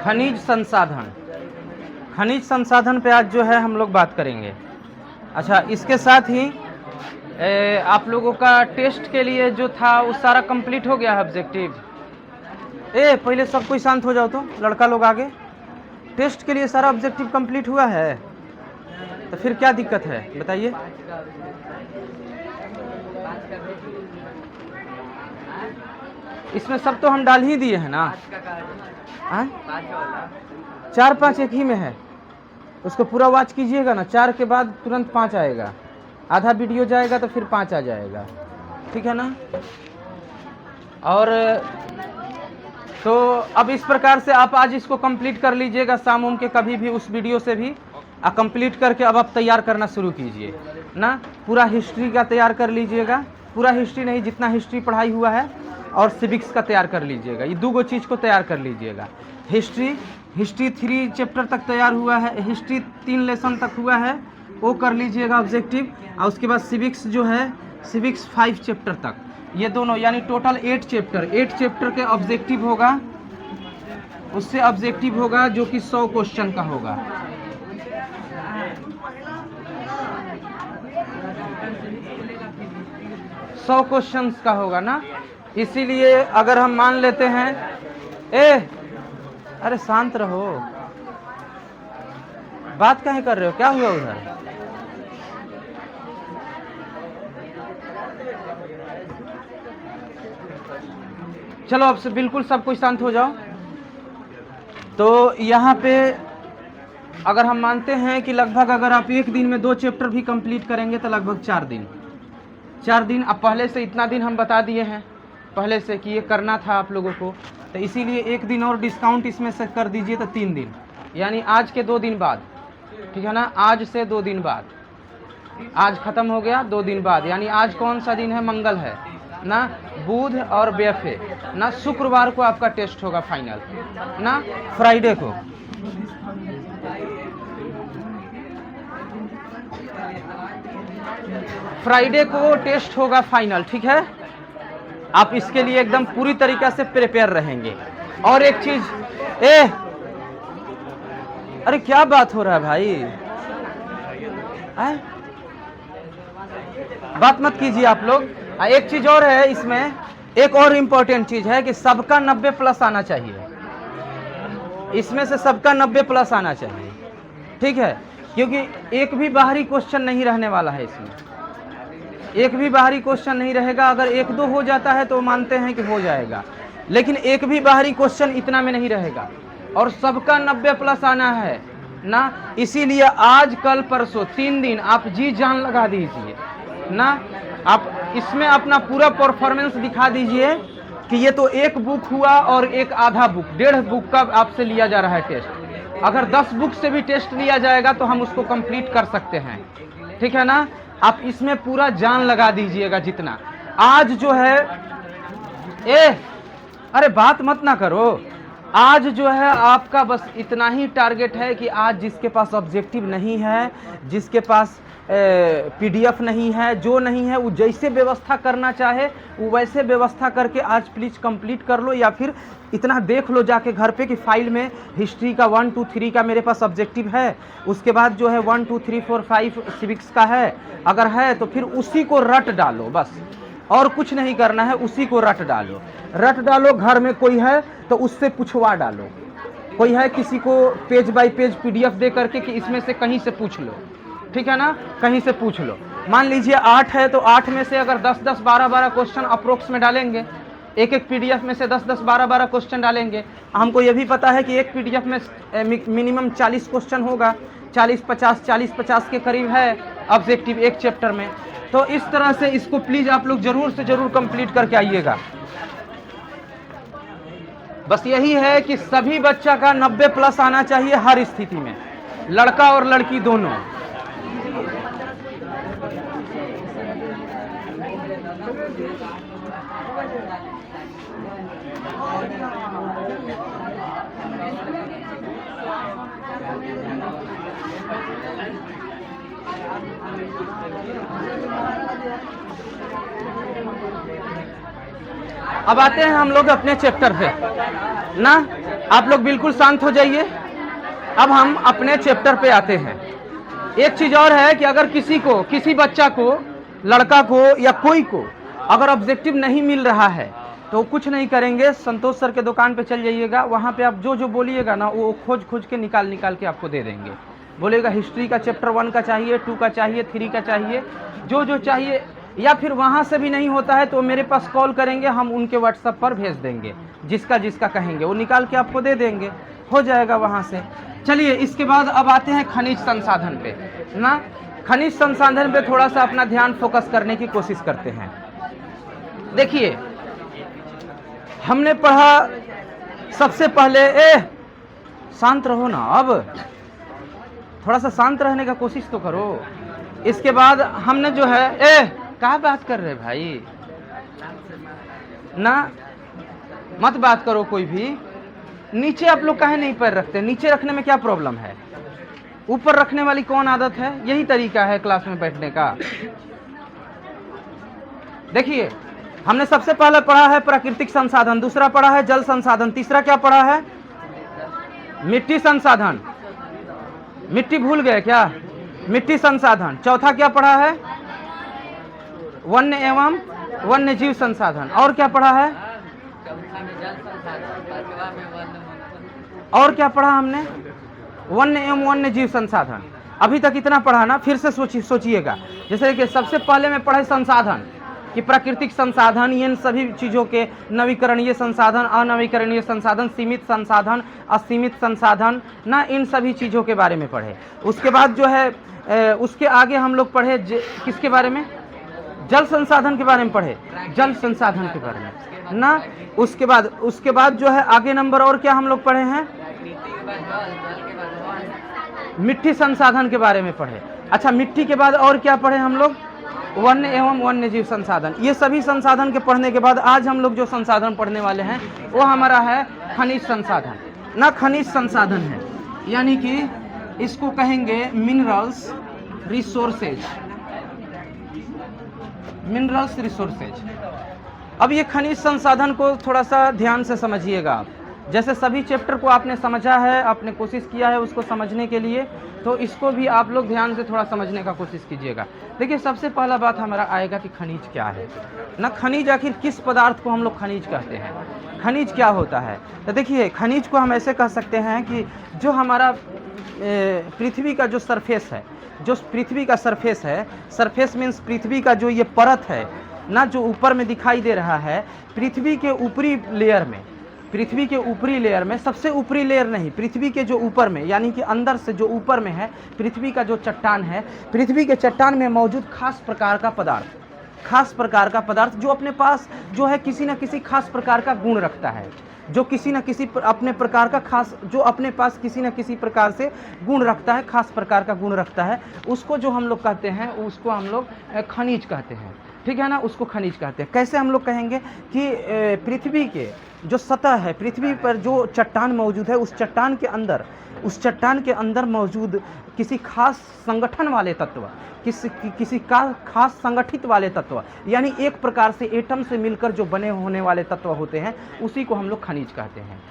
खनिज संसाधन, खनिज संसाधन पे आज जो है हम लोग बात करेंगे। अच्छा, इसके साथ ही आप लोगों का टेस्ट के लिए जो था वो सारा कंप्लीट हो गया है ऑब्जेक्टिव। पहले सब कोई शांत हो जाओ, तो लड़का लोग आगे। टेस्ट के लिए सारा ऑब्जेक्टिव कंप्लीट हुआ है, तो फिर क्या दिक्कत है बताइए। इसमें सब तो हम डाल ही दिए हैं ना। 4-5 एक ही में है, उसको पूरा वॉच कीजिएगा ना। 4 के बाद तुरंत 5 आएगा, आधा वीडियो जाएगा तो फिर 5 आ जाएगा, ठीक है ना। और तो अब इस प्रकार से आप आज इसको कंप्लीट कर लीजिएगा, शाम उम के कभी भी उस वीडियो से भी कंप्लीट करके अब आप तैयार करना शुरू कीजिए ना। पूरा हिस्ट्री का तैयार कर लीजिएगा, पूरा हिस्ट्री नहीं, जितना हिस्ट्री पढ़ाई हुआ है, और सिविक्स का तैयार कर लीजिएगा। ये 2 चीज़ को तैयार कर लीजिएगा। हिस्ट्री 3 चैप्टर तक तैयार हुआ है, हिस्ट्री 3 लेसन तक हुआ है, वो कर लीजिएगा ऑब्जेक्टिव। और उसके बाद सिविक्स जो है, सिविक्स 5 चैप्टर तक, ये दोनों यानी टोटल 8 चैप्टर के ऑब्जेक्टिव होगा। उससे ऑब्जेक्टिव होगा जो कि 100 क्वेश्चन का होगा। सौ क्वेश्चन का होगा ना। इसीलिए अगर हम मान लेते हैं, अरे शांत रहो, बात काहे कर रहे हो, क्या हुआ उधर। चलो अब से बिल्कुल सब कुछ शांत हो जाओ। तो यहाँ पे अगर हम मानते हैं कि लगभग अगर आप एक दिन में 2 चैप्टर भी कंप्लीट करेंगे तो लगभग 4 दिन। अब पहले से इतना दिन हम बता दिए हैं पहले से कि ये करना था आप लोगों को, तो इसीलिए एक दिन और डिस्काउंट इसमें से कर दीजिए, तो 3 दिन, यानी आज के 2 दिन बाद, ठीक है ना। आज से 2 दिन बाद, आज ख़त्म हो गया, 2 दिन बाद, यानी आज कौन सा दिन है, मंगल है ना, बुध और बेफे ना, शुक्रवार को आपका टेस्ट होगा फाइनल ना, फ्राइडे को। फ्राइडे को टेस्ट होगा फाइनल, ठीक है। आप इसके लिए एकदम पूरी तरीके से प्रिपेयर रहेंगे। और एक चीज, अरे क्या बात हो रहा है भाई, बात मत कीजिए आप लोग। एक चीज और है इसमें, एक और इम्पोर्टेंट चीज है कि सबका 90 प्लस आना चाहिए। इसमें से सबका 90 प्लस आना चाहिए, ठीक है, क्योंकि एक भी बाहरी क्वेश्चन नहीं रहने वाला है इसमें। एक भी बाहरी क्वेश्चन नहीं रहेगा। अगर 1-2 हो जाता है तो मानते हैं कि हो जाएगा, लेकिन एक भी बाहरी क्वेश्चन इतना में नहीं रहेगा। और सबका 90 प्लस आना है ना। इसीलिए आज कल परसों 3 दिन आप जी जान लगा दीजिए ना। आप इसमें अपना पूरा परफॉर्मेंस दिखा दीजिए कि ये तो 1 बुक हुआ और एक आधा बुक, 1.5 बुक का आपसे लिया जा रहा है टेस्ट। अगर 10 बुक से भी टेस्ट लिया जाएगा तो हम उसको कंप्लीट कर सकते हैं, ठीक है ना। आप इसमें पूरा जान लगा दीजिएगा जितना। आज जो है, अरे बात मत ना करो। आज जो है आपका बस इतना ही टारगेट है कि आज जिसके पास ऑब्जेक्टिव नहीं है, जिसके पास PDF नहीं है, जो नहीं है, वो जैसे व्यवस्था करना चाहे वो वैसे व्यवस्था करके आज प्लीज कंप्लीट कर लो। या फिर इतना देख लो जाके घर पे कि फाइल में हिस्ट्री का 1, 2, 3 का मेरे पास ऑब्जेक्टिव है, उसके बाद जो है 1, 2, 3, 4, 5 सिविक्स का है। अगर है तो फिर उसी को रट डालो, बस और कुछ नहीं करना है, उसी को रट डालो। घर में कोई है तो उससे पूछवा डालो, कोई है किसी को पेज बाय पेज PDF दे करके कि इसमें से कहीं से पूछ लो, ठीक है ना, कहीं से पूछ लो। मान लीजिए 8 है तो 8 में से अगर 10-10, 12-12 क्वेश्चन अप्रोक्स में डालेंगे, एक PDF में से 10-10, 12-12 क्वेश्चन डालेंगे। हमको ये भी पता है कि एक PDF में मिनिमम 40 क्वेश्चन होगा, 40-50 के करीब है ऑब्जेक्टिव एक चैप्टर में। तो इस तरह से इसको प्लीज आप लोग जरूर से जरूर कंप्लीट करके आइएगा। बस यही है कि सभी बच्चा का 90 प्लस आना चाहिए हर स्थिति में, लड़का और लड़की दोनों। अब आते हैं हम लोग अपने चैप्टर पे ना। आप लोग बिल्कुल शांत हो जाइए। अब हम अपने चैप्टर पे आते हैं। एक चीज और है कि अगर किसी को, किसी बच्चा को, लड़का को या कोई को अगर ऑब्जेक्टिव नहीं मिल रहा है तो कुछ नहीं करेंगे, संतोष सर के दुकान पे चल जाइएगा। वहाँ पे आप जो जो बोलिएगा ना वो खोज खोज के निकाल के आपको दे देंगे। बोलेगा हिस्ट्री का चैप्टर 1 का चाहिए, 2 का चाहिए, 3 का चाहिए, जो जो चाहिए। या फिर वहाँ से भी नहीं होता है तो मेरे पास कॉल करेंगे, हम उनके व्हाट्सएप पर भेज देंगे, जिसका जिसका कहेंगे वो निकाल के आपको दे देंगे, हो जाएगा वहाँ से। चलिए इसके बाद अब आते हैं खनिज संसाधन पे ना। खनिज संसाधन पे थोड़ा सा अपना ध्यान फोकस करने की कोशिश करते हैं। देखिए हमने पढ़ा सबसे पहले, शांत रहो ना, अब थोड़ा सा शांत रहने का कोशिश तो करो। इसके बाद हमने जो है, क्या बात कर रहे भाई ना, मत बात करो कोई भी। नीचे आप लोग काहे नहीं पैर रखते? नीचे रखने में क्या प्रॉब्लम है? ऊपर रखने वाली कौन आदत है? यही तरीका है क्लास में बैठने का। देखिए हमने सबसे पहले पढ़ा है प्राकृतिक संसाधन, दूसरा पढ़ा है जल संसाधन, तीसरा क्या पढ़ा है? मिट्टी संसाधन। मिट्टी भूल गए क्या? मिट्टी संसाधन। चौथा क्या पढ़ा है? वन्य एवं वन्य जीव संसाधन। और क्या पढ़ा है? और क्या पढ़ा हमने? वन्य एवं वन्य जीव संसाधन। अभी तक इतना पढ़ा ना, फिर से सोचिएगा। जैसे कि सबसे पहले में पढ़े संसाधन कि प्राकृतिक संसाधन, इन सभी चीज़ों के नवीकरणीय संसाधन, अनवीकरणीय संसाधन, सीमित संसाधन, असीमित संसाधन ना, इन सभी चीज़ों के बारे में पढ़े। उसके बाद जो है उसके आगे हम लोग पढ़े किसके बारे में? जल संसाधन के बारे में पढ़े, जल संसाधन के बारे में ना। उसके बाद जो है आगे नंबर और क्या हम लोग पढ़े हैं? मिट्टी संसाधन के बारे में पढ़े। अच्छा, मिट्टी के बाद और क्या पढ़े हम लोग? वन्य एवं वन्य जीव संसाधन। ये सभी संसाधन के पढ़ने के बाद आज हम लोग जो संसाधन पढ़ने वाले हैं वो हमारा है खनिज संसाधन ना। खनिज संसाधन है यानी कि इसको कहेंगे मिनरल्स रिसोर्सेज। Minerals resources. अब ये खनिज संसाधन को थोड़ा सा ध्यान से समझिएगा आप। जैसे सभी चैप्टर को आपने समझा है, आपने कोशिश किया है उसको समझने के लिए, तो इसको भी आप लोग ध्यान से थोड़ा समझने का कोशिश कीजिएगा। देखिए सबसे पहला बात हमारा आएगा कि खनिज क्या है ना। खनिज आखिर किस पदार्थ को हम लोग खनिज कहते हैं? खनिज क्या होता है? तो देखिए खनिज को हम ऐसे कह सकते हैं कि जो हमारा पृथ्वी का जो सरफेस है, जो पृथ्वी का सरफेस है, सरफेस मीन्स पृथ्वी का जो ये परत है ना, जो ऊपर में दिखाई दे रहा है, पृथ्वी के ऊपरी लेयर में, पृथ्वी के ऊपरी लेयर में, सबसे ऊपरी लेयर नहीं, पृथ्वी के जो ऊपर में, यानी कि अंदर से जो ऊपर में है, पृथ्वी का जो चट्टान है, पृथ्वी के चट्टान में मौजूद खास प्रकार का पदार्थ, खास प्रकार का पदार्थ जो अपने पास जो है किसी न किसी खास प्रकार का गुण रखता है, जो किसी न किसी अपने प्रकार का खास, जो अपने पास किसी न किसी प्रकार से गुण रखता है, खास प्रकार का गुण रखता है, उसको जो हम लोग कहते हैं, उसको हम लोग खनिज कहते हैं। ठीक है ना, उसको खनिज कहते हैं। कैसे हम लोग कहेंगे कि पृथ्वी के जो सतह है, पृथ्वी पर जो चट्टान मौजूद है, उस चट्टान के अंदर मौजूद किसी खास संगठन वाले तत्व, किसी का खास संगठित वाले तत्व, यानी एक प्रकार से एटम से मिलकर जो बने होने वाले तत्व होते हैं, उसी को हम लोग खनिज कहते हैं।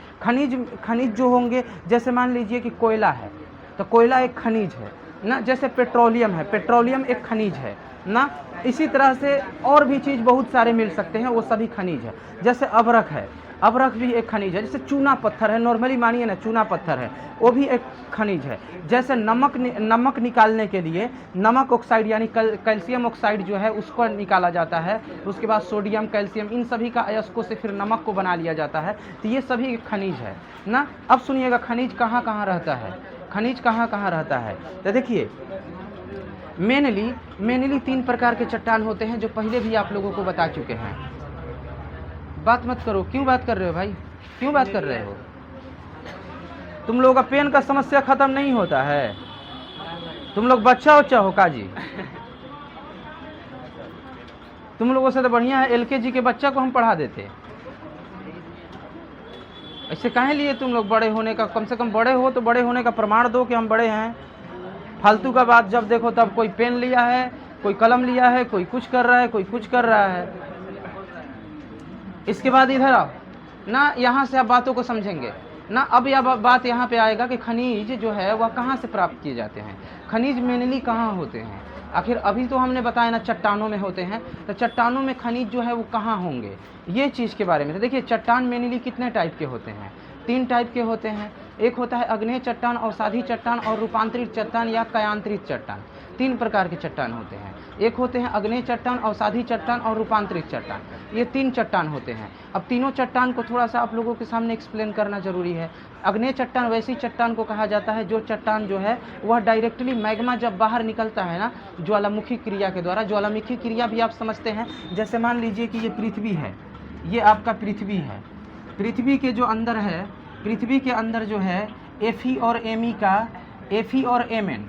खनिज जो होंगे, जैसे मान लीजिए कि कोयला है तो कोयला एक खनिज है ना। जैसे पेट्रोलियम है, पेट्रोलियम एक खनिज है ना। इसी तरह से और भी चीज़ बहुत सारे मिल सकते हैं, वो सभी खनिज है। जैसे अबरक है, अबरक भी एक खनिज है। जैसे चूना पत्थर है, नॉर्मली मानिए ना, चूना पत्थर है, वो भी एक खनिज है। जैसे नमक निकालने के लिए नमक ऑक्साइड यानी कैल्शियम ऑक्साइड जो है उसको निकाला जाता है, उसके बाद सोडियम, कैल्शियम, इन सभी का अयस्कों से फिर नमक को बना लिया जाता है। तो ये सभी एक खनिज है ना। अब सुनिएगा खनिज कहाँ कहाँ रहता है, खनिज कहाँ कहाँ रहता है। तो देखिए मेनली 3 प्रकार के चट्टान होते हैं, जो पहले भी आप लोगों को बता चुके हैं। बात मत करो, क्यों बात कर रहे हो भाई, क्यों बात कर रहे हो? तुम लोगों का पेन का समस्या खत्म नहीं होता है? तुम लोग बच्चा हो काजी? तुम लोगों से तो बढ़िया है LKG के बच्चा को हम पढ़ा देते। ऐसे काहे लिए तुम लोग बड़े होने का, कम से कम बड़े हो तो बड़े होने का प्रमाण दो कि हम बड़े हैं। फालतू का बात जब देखो तब कोई पेन लिया है, कोई कलम लिया है, कोई कुछ कर रहा है, कोई कुछ कर रहा है। इसके बाद इधर आओ ना, यहाँ से आप बातों को समझेंगे। ना। अब यह बात यहाँ पे आएगा कि खनिज जो है वह कहाँ से प्राप्त किए जाते हैं, खनिज मेनली कहाँ होते हैं। आखिर अभी तो हमने बताया ना चट्टानों में होते हैं, तो चट्टानों में खनिज जो है वो कहाँ होंगे, ये चीज़ के बारे में। तो देखिए चट्टान मेनली कितने टाइप के होते हैं, 3 टाइप के होते हैं। एक होता है अग्नेय चट्टान, अवसादी चट्टान और रूपांतरित चट्टान या कयांतरित चट्टान। 3 प्रकार के चट्टान होते हैं। एक होते हैं अग्नेय चट्टान, अवसादी चट्टान और रूपांतरित चट्टान। ये 3 चट्टान होते हैं। अब तीनों चट्टान को थोड़ा सा आप लोगों के सामने एक्सप्लेन करना जरूरी है। अग्नेय चट्टान वैसी चट्टान को कहा जाता है जो चट्टान जो है वह डायरेक्टली मैग्मा जब बाहर निकलता है ना ज्वालामुखी क्रिया के द्वारा। ज्वालामुखी क्रिया भी आप समझते हैं, जैसे मान लीजिए कि ये पृथ्वी है, ये आपका पृथ्वी है। पृथ्वी के जो अंदर है, पृथ्वी के अंदर जो है Fe और Me का, Fe और Mn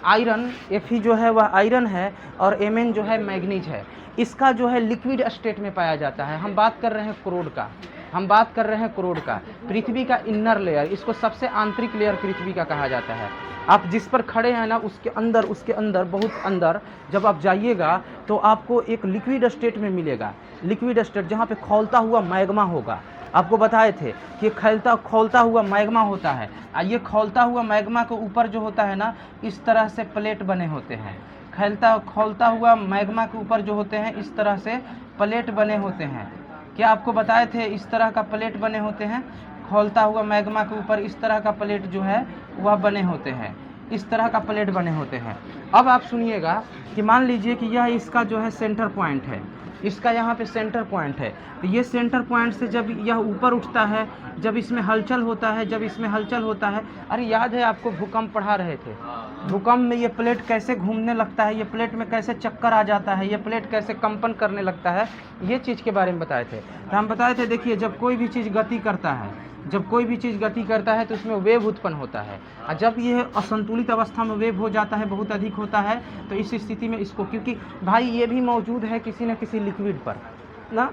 आयरन, Fe जो है वह आयरन है और Mn जो है मैग्नीज है। इसका जो है लिक्विड स्टेट में पाया जाता है। हम बात कर रहे हैं क्रोड का, हम बात कर रहे हैं क्रोड का, पृथ्वी का इनर लेयर, इसको सबसे आंतरिक लेयर पृथ्वी का कहा जाता है। आप जिस पर खड़े हैं ना उसके अंदर बहुत अंदर जब आप जाइएगा तो आपको एक लिक्विड स्टेट में मिलेगा। लिक्विड स्टेट जहाँ पे खौलता हुआ मैग्मा होगा। आपको बताए थे कि खौलता हुआ मैग्मा होता है। ये खौलता हुआ मैग्मा के ऊपर जो होता है ना इस तरह से प्लेट बने होते हैं। खौलता हुआ मैग्मा के ऊपर जो होते हैं इस तरह से प्लेट बने होते हैं। क्या आपको बताए थे इस तरह का प्लेट बने होते हैं। खौलता हुआ मैग्मा के ऊपर इस तरह का प्लेट जो है वह बने होते हैं, इस तरह का प्लेट बने होते हैं। अब आप सुनिएगा कि मान लीजिए कि यह इसका जो है सेंटर पॉइंट है, इसका यहाँ पे सेंटर पॉइंट है। तो ये सेंटर पॉइंट से जब यह ऊपर उठता है, जब इसमें हलचल होता है, अरे याद है आपको भूकंप पढ़ा रहे थे, भूकंप में ये प्लेट कैसे घूमने लगता है, ये प्लेट में कैसे चक्कर आ जाता है, ये प्लेट कैसे कंपन करने लगता है, ये चीज़ के बारे में बताए थे। तो हम बताए थे देखिए जब कोई भी चीज़ गति करता है, तो उसमें वेव उत्पन्न होता है। और जब ये असंतुलित अवस्था में वेव हो जाता है, बहुत अधिक होता है, तो इस स्थिति में इसको, क्योंकि भाई ये भी मौजूद है किसी न किसी लिक्विड पर ना,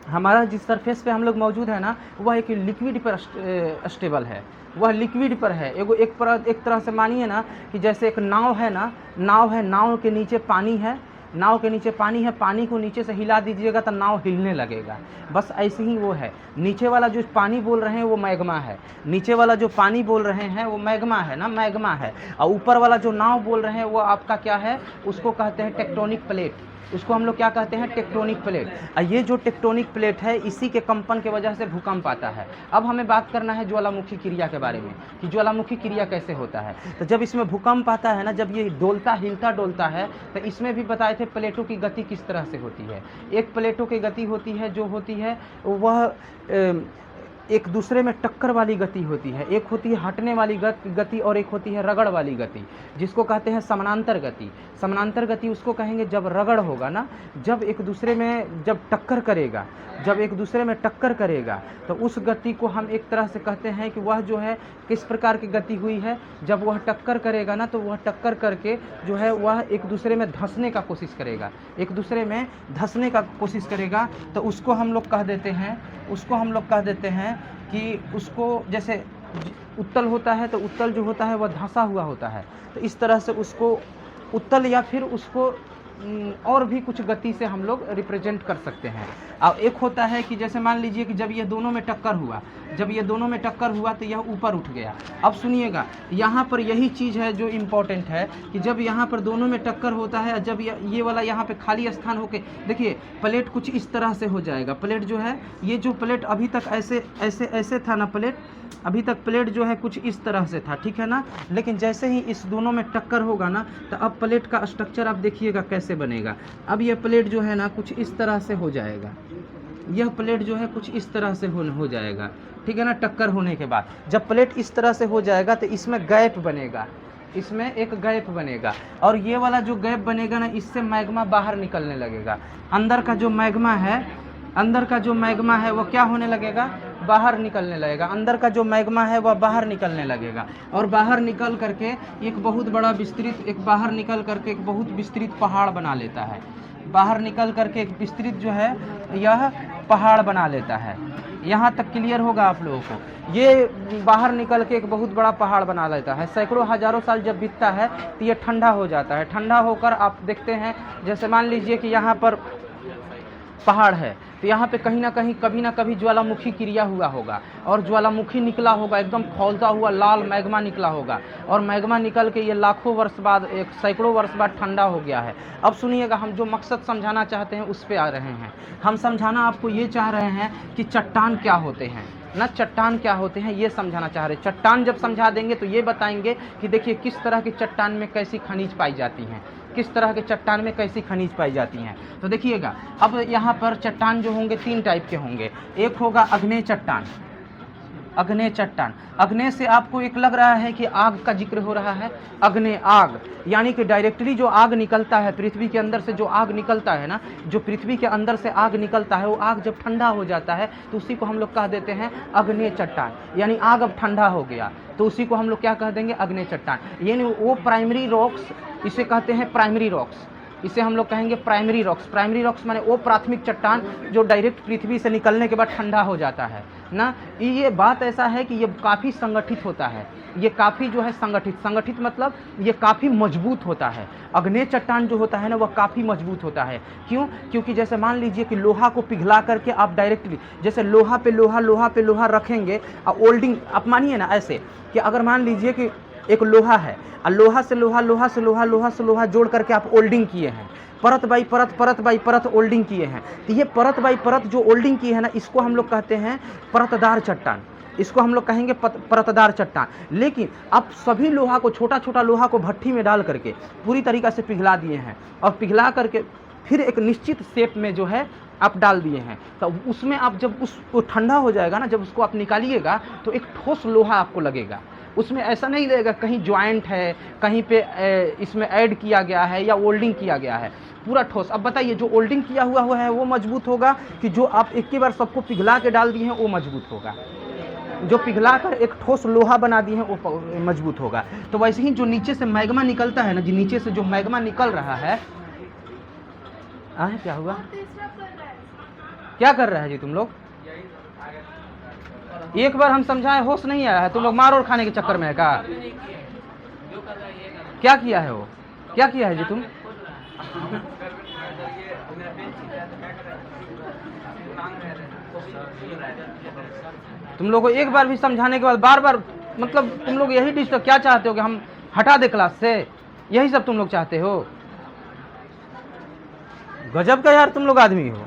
हमारा जिस सरफेस पे हम लोग मौजूद है ना वह एक लिक्विड पर स्टेबल है, वह लिक्विड पर है। एक तरह से मानिए ना कि जैसे एक नाव है ना, नाव के नीचे पानी है, पानी को नीचे से हिला दीजिएगा तो नाव हिलने लगेगा। बस ऐसे ही वो है। नीचे वाला जो पानी बोल रहे हैं वो मैग्मा है, मैग्मा है। और ऊपर वाला जो नाव बोल रहे हैं वो आपका क्या है, उसको कहते हैं टेक्टोनिक प्लेट। उसको हम लोग क्या कहते हैं, टेक्टोनिक प्लेट। और ये जो टेक्टोनिक प्लेट है इसी के कंपन के वजह से भूकंप आता है। अब हमें बात करना है ज्वालामुखी क्रिया के बारे में कि ज्वालामुखी क्रिया कैसे होता है। तो जब इसमें भूकंप आता है ना, जब ये हिलता डोलता है, तो इसमें भी बताए थे प्लेटों की गति किस तरह से होती है। एक प्लेटों की गति होती है जो होती है वह एक दूसरे में टक्कर वाली गति होती है, एक होती है हटने वाली गति और एक होती है रगड़ वाली गति, जिसको कहते हैं समानांतर गति। समानांतर गति उसको कहेंगे जब रगड़ होगा ना, जब एक दूसरे में टक्कर करेगा तो उस गति को हम एक तरह से कहते हैं कि वह जो है किस प्रकार की गति हुई है। जब वह टक्कर करेगा ना तो वह टक्कर करके जो है वह एक दूसरे में धंसने का कोशिश करेगा, तो उसको हम लोग कह देते हैं कि उसको जैसे उत्तल होता है तो उत्तल जो होता है वह धंसा हुआ होता है। तो इस तरह से उसको उत्तल या फिर उसको और भी कुछ गति से हम लोग रिप्रेजेंट कर सकते हैं। अब एक होता है कि जैसे मान लीजिए कि जब ये दोनों में टक्कर हुआ तो यह ऊपर उठ गया। अब सुनिएगा यहाँ पर यही चीज़ है जो इम्पोर्टेंट है कि जब यहाँ पर दोनों में टक्कर होता है, जब ये वाला यहाँ पे खाली स्थान होके देखिए प्लेट कुछ इस तरह से हो जाएगा। प्लेट जो है, ये जो प्लेट अभी तक ऐसे था ना, प्लेट अभी तक प्लेट जो है कुछ इस तरह से था, ठीक है ना। लेकिन जैसे ही इस दोनों में टक्कर होगा ना तो अब प्लेट का स्ट्रक्चर आप देखिएगा कैसे बनेगा। अब यह प्लेट जो है ना कुछ इस तरह से हो जाएगा, यह प्लेट जो है कुछ इस तरह से हो जाएगा, ठीक है ना। टक्कर होने के बाद जब प्लेट इस तरह से हो जाएगा तो इसमें गैप बनेगा, इसमें एक गैप बनेगा और ये वाला जो गैप बनेगा ना इससे मैग्मा बाहर निकलने लगेगा। अंदर का जो मैग्मा है वो क्या होने लगेगा, बाहर निकलने लगेगा। अंदर का जो मैग्मा है वह बाहर निकलने लगेगा और बाहर निकल करके एक बहुत विस्तृत पहाड़ बना लेता है। बाहर निकल करके एक विस्तृत जो है यह पहाड़ बना लेता है। यहाँ तक क्लियर होगा आप लोगों को। ये बाहर निकल के एक बहुत बड़ा पहाड़ बना लेता है। सैकड़ों हजारों साल जब बीतता है तो ये ठंडा हो जाता है। ठंडा होकर आप देखते हैं, जैसे मान लीजिए कि यहाँ पर पहाड़ है, तो यहाँ पे कहीं ना कहीं कभी ना कभी ज्वालामुखी क्रिया हुआ होगा और ज्वालामुखी निकला होगा, एकदम खौलता हुआ लाल मैग्मा निकला होगा और मैग्मा निकल के ये लाखों वर्ष बाद, एक सैकड़ों वर्ष बाद ठंडा हो गया है। अब सुनिएगा, हम जो मकसद समझाना चाहते हैं उस पे आ रहे हैं। हम समझाना आपको ये चाह रहे हैं कि चट्टान क्या होते हैं ना, चट्टान क्या होते हैं ये समझाना चाह रहे हैं। चट्टान जब समझा देंगे तो ये बताएंगे कि देखिए किस तरह की चट्टान में कैसी खनिज पाई जाती हैं, किस तरह के चट्टान में कैसी खनिज पाई जाती हैं। तो देखिएगा, अब यहाँ पर चट्टान जो होंगे 3 टाइप के होंगे। एक होगा अग्नेय चट्टान, अग्नेय चट्टान। अग्नेय से आपको एक लग रहा है कि आग का जिक्र हो रहा है, अग्नेय आग, यानी कि डायरेक्टली जो आग निकलता है पृथ्वी के अंदर से, जो आग निकलता है ना, जो पृथ्वी के अंदर से आग निकलता है, वो आग जब ठंडा हो जाता है तो उसी को हम लोग कह देते हैं अग्नेय चट्टान। यानी आग अब ठंडा हो गया तो उसी को हम लोग क्या कह देंगे, अग्नेय चट्टान। यानी वो प्राइमरी रॉक्स, इसे कहते हैं प्राइमरी रॉक्स, इसे हम लोग कहेंगे प्राइमरी रॉक्स। प्राइमरी रॉक्स माने वो प्राथमिक चट्टान जो डायरेक्ट पृथ्वी से निकलने के बाद ठंडा हो जाता है ना। ये बात ऐसा है कि ये काफ़ी संगठित होता है, ये काफ़ी जो है संगठित मतलब ये काफ़ी मजबूत होता है। अग्नेय चट्टान जो होता है ना, वह काफ़ी मजबूत होता है। क्यों? क्योंकि जैसे मान लीजिए कि लोहा को पिघला करके आप डायरेक्टली, जैसे लोहा पे लोहा रखेंगे और ओल्डिंग, आप मानिए ना ऐसे कि अगर मान लीजिए कि एक लोहा है और लोहा से लोहा जोड़ करके आप ओल्डिंग किए हैं, परत बाई परत ओल्डिंग किए हैं, तो ये परत बाई परत जो ओल्डिंग की है ना, इसको हम लोग कहते हैं परतदार चट्टान, इसको हम लोग कहेंगे परतदार चट्टान। लेकिन अब सभी लोहा को, छोटा लोहा को भट्टी में डाल करके पूरी तरीक़ा से पिघला दिए हैं और पिघला करके फिर एक निश्चित शेप में जो है आप डाल दिए हैं, तो उसमें आप जब उसको ठंडा हो जाएगा ना, जब उसको आप निकालिएगा तो एक ठोस लोहा आपको लगेगा। उसमें ऐसा नहीं लगेगा कहीं ज्वाइंट है, कहीं पे इसमें ऐड किया गया है या ओल्डिंग किया गया है, पूरा ठोस। अब बताइए, जो ओल्डिंग किया हुआ है वो मजबूत होगा कि जो आप एक ही बार सबको पिघला के डाल दिए हैं वो मजबूत होगा? जो पिघला कर एक ठोस लोहा बना दिए हैं वो मजबूत होगा। तो वैसे ही जो नीचे से मैग्मा निकलता है ना, जी नीचे से जो मैग्मा निकल रहा है, क्या हुआ, क्या कर रहा है जी तुम लोग? एक बार हम समझाएं, होश नहीं आया है, तुम लोग मार और खाने के चक्कर में है का? क्या किया है वो, क्या किया है जी तुम? तुम लोग को एक बार भी समझाने के बाद बार बार, मतलब तुम लोग यही डिस्टर्ब क्या चाहते हो कि हम हटा दे क्लास से, यही सब तुम लोग चाहते हो? गजब का यार तुम लोग आदमी हो।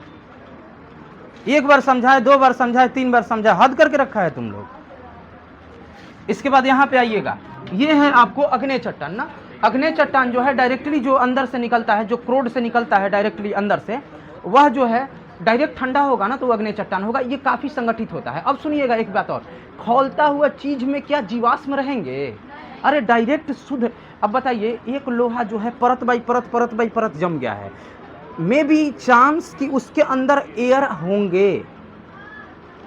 एक बार समझाए, 2 बार समझाए, 3 बार समझाए, हद करके रखा है तुम लोग। इसके बाद यहाँ पे आइएगा, ये है आपको अग्नेय चट्टान ना। अग्नेय चट्टान जो है डायरेक्टली जो अंदर से निकलता है, जो क्रोड से निकलता है डायरेक्टली अंदर से, वह जो है डायरेक्ट ठंडा होगा ना तो वह अग्नेय चट्टान होगा। ये काफ़ी संगठित होता है। अब सुनिएगा एक बात और, खौलता हुआ चीज में क्या जीवाश्म रहेंगे? अरे डायरेक्ट शुद्ध। अब बताइए, एक लोहा जो है परत बाई परत जम गया है, मे बी चांस कि उसके अंदर एयर होंगे।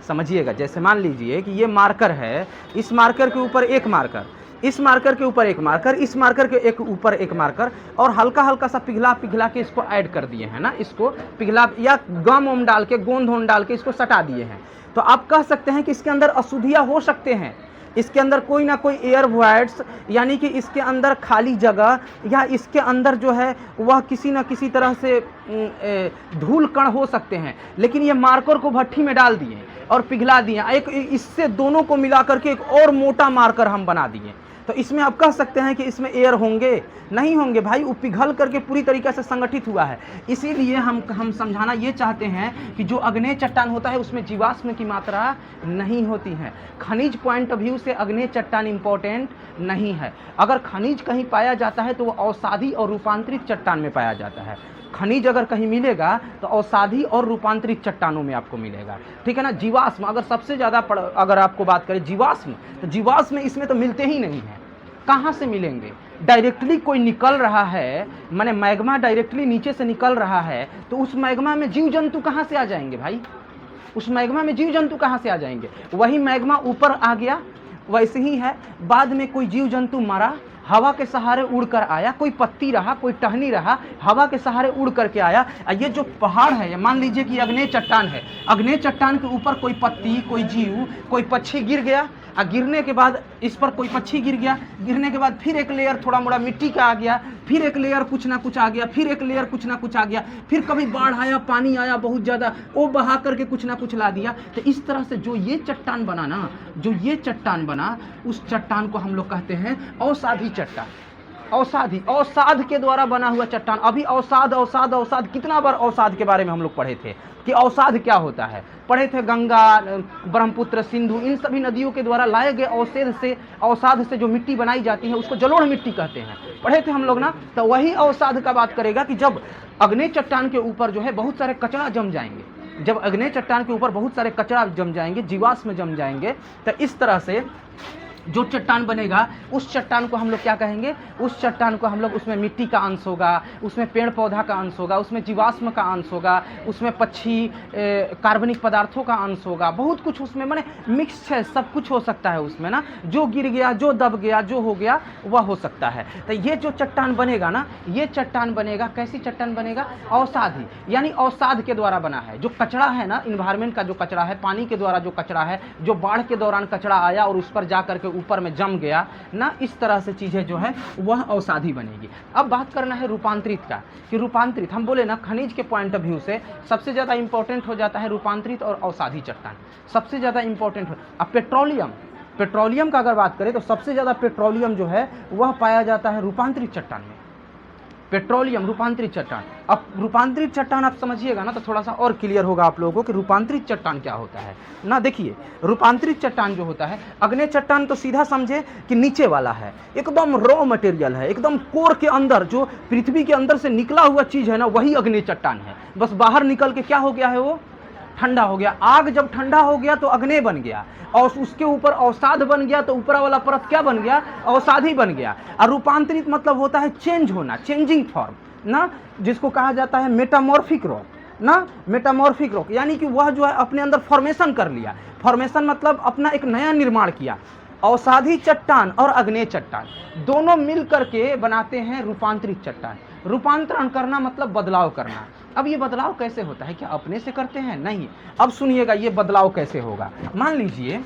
समझिएगा, जैसे मान लीजिए कि ये मार्कर है, इस मार्कर के ऊपर एक मार्कर, इस मार्कर के ऊपर एक मार्कर, इस मार्कर के एक ऊपर एक मार्कर, और हल्का हल्का सा पिघला के इसको ऐड कर दिए हैं ना, इसको पिघला या गम ओम डाल के, गोंद होम डाल के इसको सटा दिए हैं। तो आप कह सकते हैं कि इसके अंदर अशुद्धियाँ हो सकते हैं, इसके अंदर कोई ना कोई एयर वॉइड्स, यानी कि इसके अंदर खाली जगह, या इसके अंदर जो है वह किसी न किसी तरह से धूल कण हो सकते हैं। लेकिन ये मार्कर को भट्टी में डाल दिए और पिघला दिए, एक इससे दोनों को मिला करके एक और मोटा मार्कर हम बना दिए। तो इसमें आप कह सकते हैं कि इसमें एयर होंगे? नहीं होंगे भाई, वो पिघल करके पूरी तरीके से संगठित हुआ है। इसीलिए हम समझाना ये चाहते हैं कि जो अग्नेय चट्टान होता है उसमें जीवाश्म की मात्रा नहीं होती है। खनिज पॉइंट ऑफ व्यू से अग्नेय चट्टान इंपॉर्टेंट नहीं है। अगर खनिज कहीं पाया जाता है तो वो अवसादी और रूपांतरित चट्टान में पाया जाता है। खनिज अगर कहीं मिलेगा तो अवसादी और रूपांतरित चट्टानों में आपको मिलेगा, ठीक है ना। जीवाश्म अगर सबसे ज़्यादा अगर आपको बात करें जीवाश्म, तो जीवाश्म इसमें तो मिलते ही नहीं हैं। कहाँ से मिलेंगे? डायरेक्टली कोई निकल रहा है, माने मैग्मा डायरेक्टली नीचे से निकल रहा है, तो उस मैग्मा में जीव जंतु कहाँ से आ जाएंगे भाई? उस मैग्मा में जीव जंतु कहाँ से आ जाएंगे? वही मैग्मा ऊपर आ गया, वैसे ही है। बाद में कोई जीव जंतु मरा, हवा के सहारे उड़कर आया, कोई पत्ती रहा, कोई टहनी रहा, हवा के सहारे उड़ करके आया। ये जो पहाड़ है, मान लीजिए कि अग्नेय चट्टान है, अग्नेय चट्टान के ऊपर कोई पत्ती, कोई जीव, कोई पक्षी गिर गया, और गिरने के बाद इस पर कोई पक्षी गिर गया, गिरने के बाद फिर एक लेयर थोड़ा मोड़ा मिट्टी का आ गया, फिर एक लेयर कुछ ना कुछ आ गया, फिर एक लेयर कुछ ना कुछ आ गया, फिर कभी बाढ़ आया, पानी आया बहुत ज़्यादा, वो बहा करके कुछ ना कुछ ला दिया। तो इस तरह से जो ये चट्टान बना ना, जो ये चट्टान बना, उस चट्टान को हम लोग कहते हैं अवसादी चट्टान। अवसादी, अवसाद के द्वारा बना हुआ चट्टान। अभी अवसाद अवसाद अवसाद कितना बार अवसाद के बारे में हम लोग पढ़े थे कि अवसाद क्या होता है, पढ़े थे। गंगा, ब्रह्मपुत्र, सिंधु, इन सभी नदियों के द्वारा लाए गए अवसाद से जो मिट्टी बनाई जाती है उसको जलोढ़ मिट्टी कहते हैं, पढ़े थे हम लोग ना। तो वही अवसाद का बात करेगा कि जब अग्नि चट्टान के ऊपर जो है बहुत सारे कचरा जम जाएंगे, जब अग्नि चट्टान के ऊपर बहुत सारे कचरा जम जाएंगे, जीवाश्म जम जाएंगे, तो इस तरह से जो चट्टान बनेगा उस चट्टान को हम लोग क्या कहेंगे, उस चट्टान को हम लोग, उसमें मिट्टी का अंश होगा, उसमें पेड़ पौधा का अंश होगा, उसमें जीवाश्म का अंश होगा, उसमें पक्षी कार्बनिक पदार्थों का अंश होगा, बहुत कुछ उसमें माने मिक्स है, सब कुछ हो सकता है उसमें ना। जो गिर गया, जो दब गया, जो हो गया वह हो सकता है। तो ये जो चट्टान बनेगा ना, ये चट्टान बनेगा, कैसी चट्टान बनेगा, अवसादी, यानी अवसाद के द्वारा बना है। जो कचरा है ना, इन्वायरमेंट का जो कचरा है, पानी के द्वारा जो कचरा है, जो बाढ़ के दौरान कचरा आया और उस पर जा करके ऊपर में जम गया ना, इस तरह से चीजें जो है वह अवसादी बनेगी। अब बात करना है रूपांतरित का, कि रूपांतरित, हम बोले ना खनिज के पॉइंट ऑफ व्यू से सबसे ज्यादा इंपॉर्टेंट हो जाता है रूपांतरित और अवसादी चट्टान, सबसे ज्यादा इंपॉर्टेंट हो। अब पेट्रोलियम का अगर बात करें तो सबसे ज्यादा पेट्रोलियम जो है वह पाया जाता है रूपांतरित चट्टान में। पेट्रोलियम, रूपांतरित चट्टान। अब रूपांतरित चट्टान आप समझिएगा ना तो थोड़ा सा और क्लियर होगा आप लोगों को कि रूपांतरित चट्टान क्या होता है ना। देखिए, रूपांतरित चट्टान जो होता है, अग्नि चट्टान तो सीधा समझे कि नीचे वाला है, एकदम रॉ मटेरियल है, एकदम कोर के अंदर जो पृथ्वी के अंदर से निकला हुआ चीज है ना, वही अग्नि चट्टान है। बस बाहर निकल के क्या हो गया है, वो ठंडा हो गया। आग जब ठंडा हो गया तो अग्नि बन गया, और उसके ऊपर अवसाद बन गया, तो ऊपर वाला परत क्या बन गया, अवसादी बन गया। और रूपांतरित मतलब होता है चेंज होना, चेंजिंग फॉर्म ना, जिसको कहा जाता है मेटामॉर्फिक रॉक ना, मेटामॉर्फिक रॉक, यानी कि वह जो है अपने अंदर फॉर्मेशन कर लिया। फॉर्मेशन मतलब अपना एक नया निर्माण किया। अवसादी चट्टान और अग्नेय चट्टान दोनों मिल करके बनाते हैं रूपांतरित चट्टान। रूपांतरण करना मतलब बदलाव करना। अब ये बदलाव कैसे होता है, क्या अपने से करते हैं? नहीं। अब सुनिएगा ये बदलाव कैसे होगा। मान लीजिए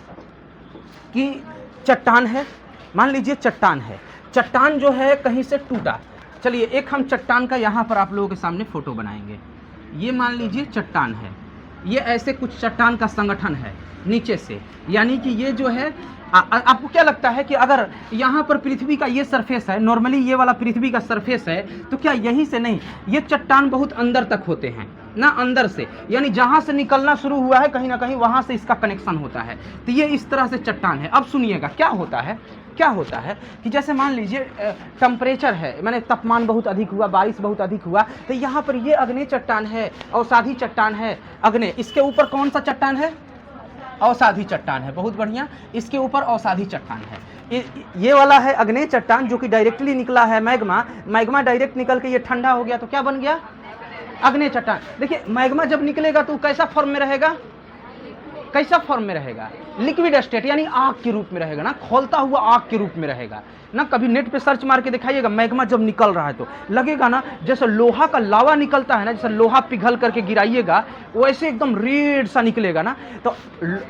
कि चट्टान है, मान लीजिए चट्टान है, चट्टान जो है कहीं से टूटा। चलिए एक हम चट्टान का यहाँ पर आप लोगों के सामने फोटो बनाएंगे। ये मान लीजिए चट्टान है, ये ऐसे कुछ चट्टान का संगठन है नीचे से, यानी कि ये जो है आपको क्या लगता है कि अगर यहाँ पर पृथ्वी का ये सरफेस है, नॉर्मली ये वाला पृथ्वी का सरफेस है, तो क्या यहीं से नहीं, ये चट्टान बहुत अंदर तक होते हैं ना, अंदर से, यानी जहाँ से निकलना शुरू हुआ है कहीं ना कहीं वहाँ से इसका कनेक्शन होता है। तो ये इस तरह से चट्टान है। अब सुनिएगा क्या होता है, क्या होता है कि जैसे मान लीजिए टेम्परेचर है, माने तापमान बहुत अधिक हुआ, बारिश बहुत अधिक हुआ, तो यहाँ पर ये अग्नि चट्टान है, अवसादी चट्टान है अग्नि। इसके ऊपर कौन सा चट्टान है, अवसादी चट्टान है। बहुत बढ़िया, इसके ऊपर अवसादी चट्टान है। ये वाला है अग्नेय चट्टान जो कि डायरेक्टली निकला है मैग्मा, मैग्मा डायरेक्ट निकल के ये ठंडा हो गया तो क्या बन गया, अग्नेय चट्टान। देखिए मैग्मा जब निकलेगा तो कैसा फॉर्म में रहेगा, कैसा फॉर्म में रहेगा, लिक्विड स्टेट, यानी आग के रूप में रहेगा ना, खोलता हुआ आग के रूप में रहेगा ना। कभी नेट पे सर्च मार के दिखाइएगा, मैग्मा जब निकल रहा है तो लगेगा ना जैसे लोहा का लावा निकलता है ना, जैसे लोहा पिघल करके गिराइएगा वैसे एकदम रेड सा निकलेगा ना। तो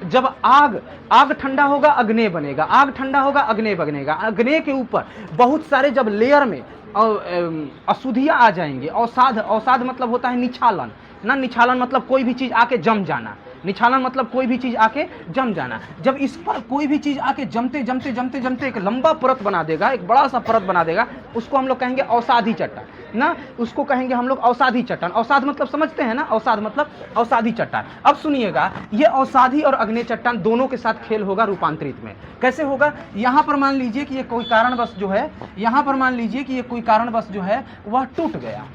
जब आग ठंडा होगा अग्नि बनेगा, आग ठंडा होगा अग्नि बनेगा। अग्नि के ऊपर बहुत सारे जब लेयर में अशुद्धियाँ आ जाएंगे, अवसाद मतलब होता है निछालन ना, निछालन मतलब कोई भी चीज़ आके जम जाना, निछालन मतलब कोई भी चीज आके जम जाना। जब इस पर कोई भी चीज आके जमते जमते जमते जमते एक लंबा परत बना देगा, एक बड़ा सा परत बना देगा, उसको हम लोग कहेंगे अवसादी चट्टान ना, उसको कहेंगे हम लोग अवसादी चट्टान। अवसाद मतलब समझते हैं ना, अवसाद मतलब अवसादी चट्टान। अब सुनिएगा, ये अवसादी और अग्नेय चट्टान दोनों के साथ खेल होगा रूपांतरित में। कैसे होगा, यहाँ पर मान लीजिए कि ये कोई कारणवश जो है, यहाँ पर मान लीजिए कि ये कोई कारणवश जो है वह टूट गया,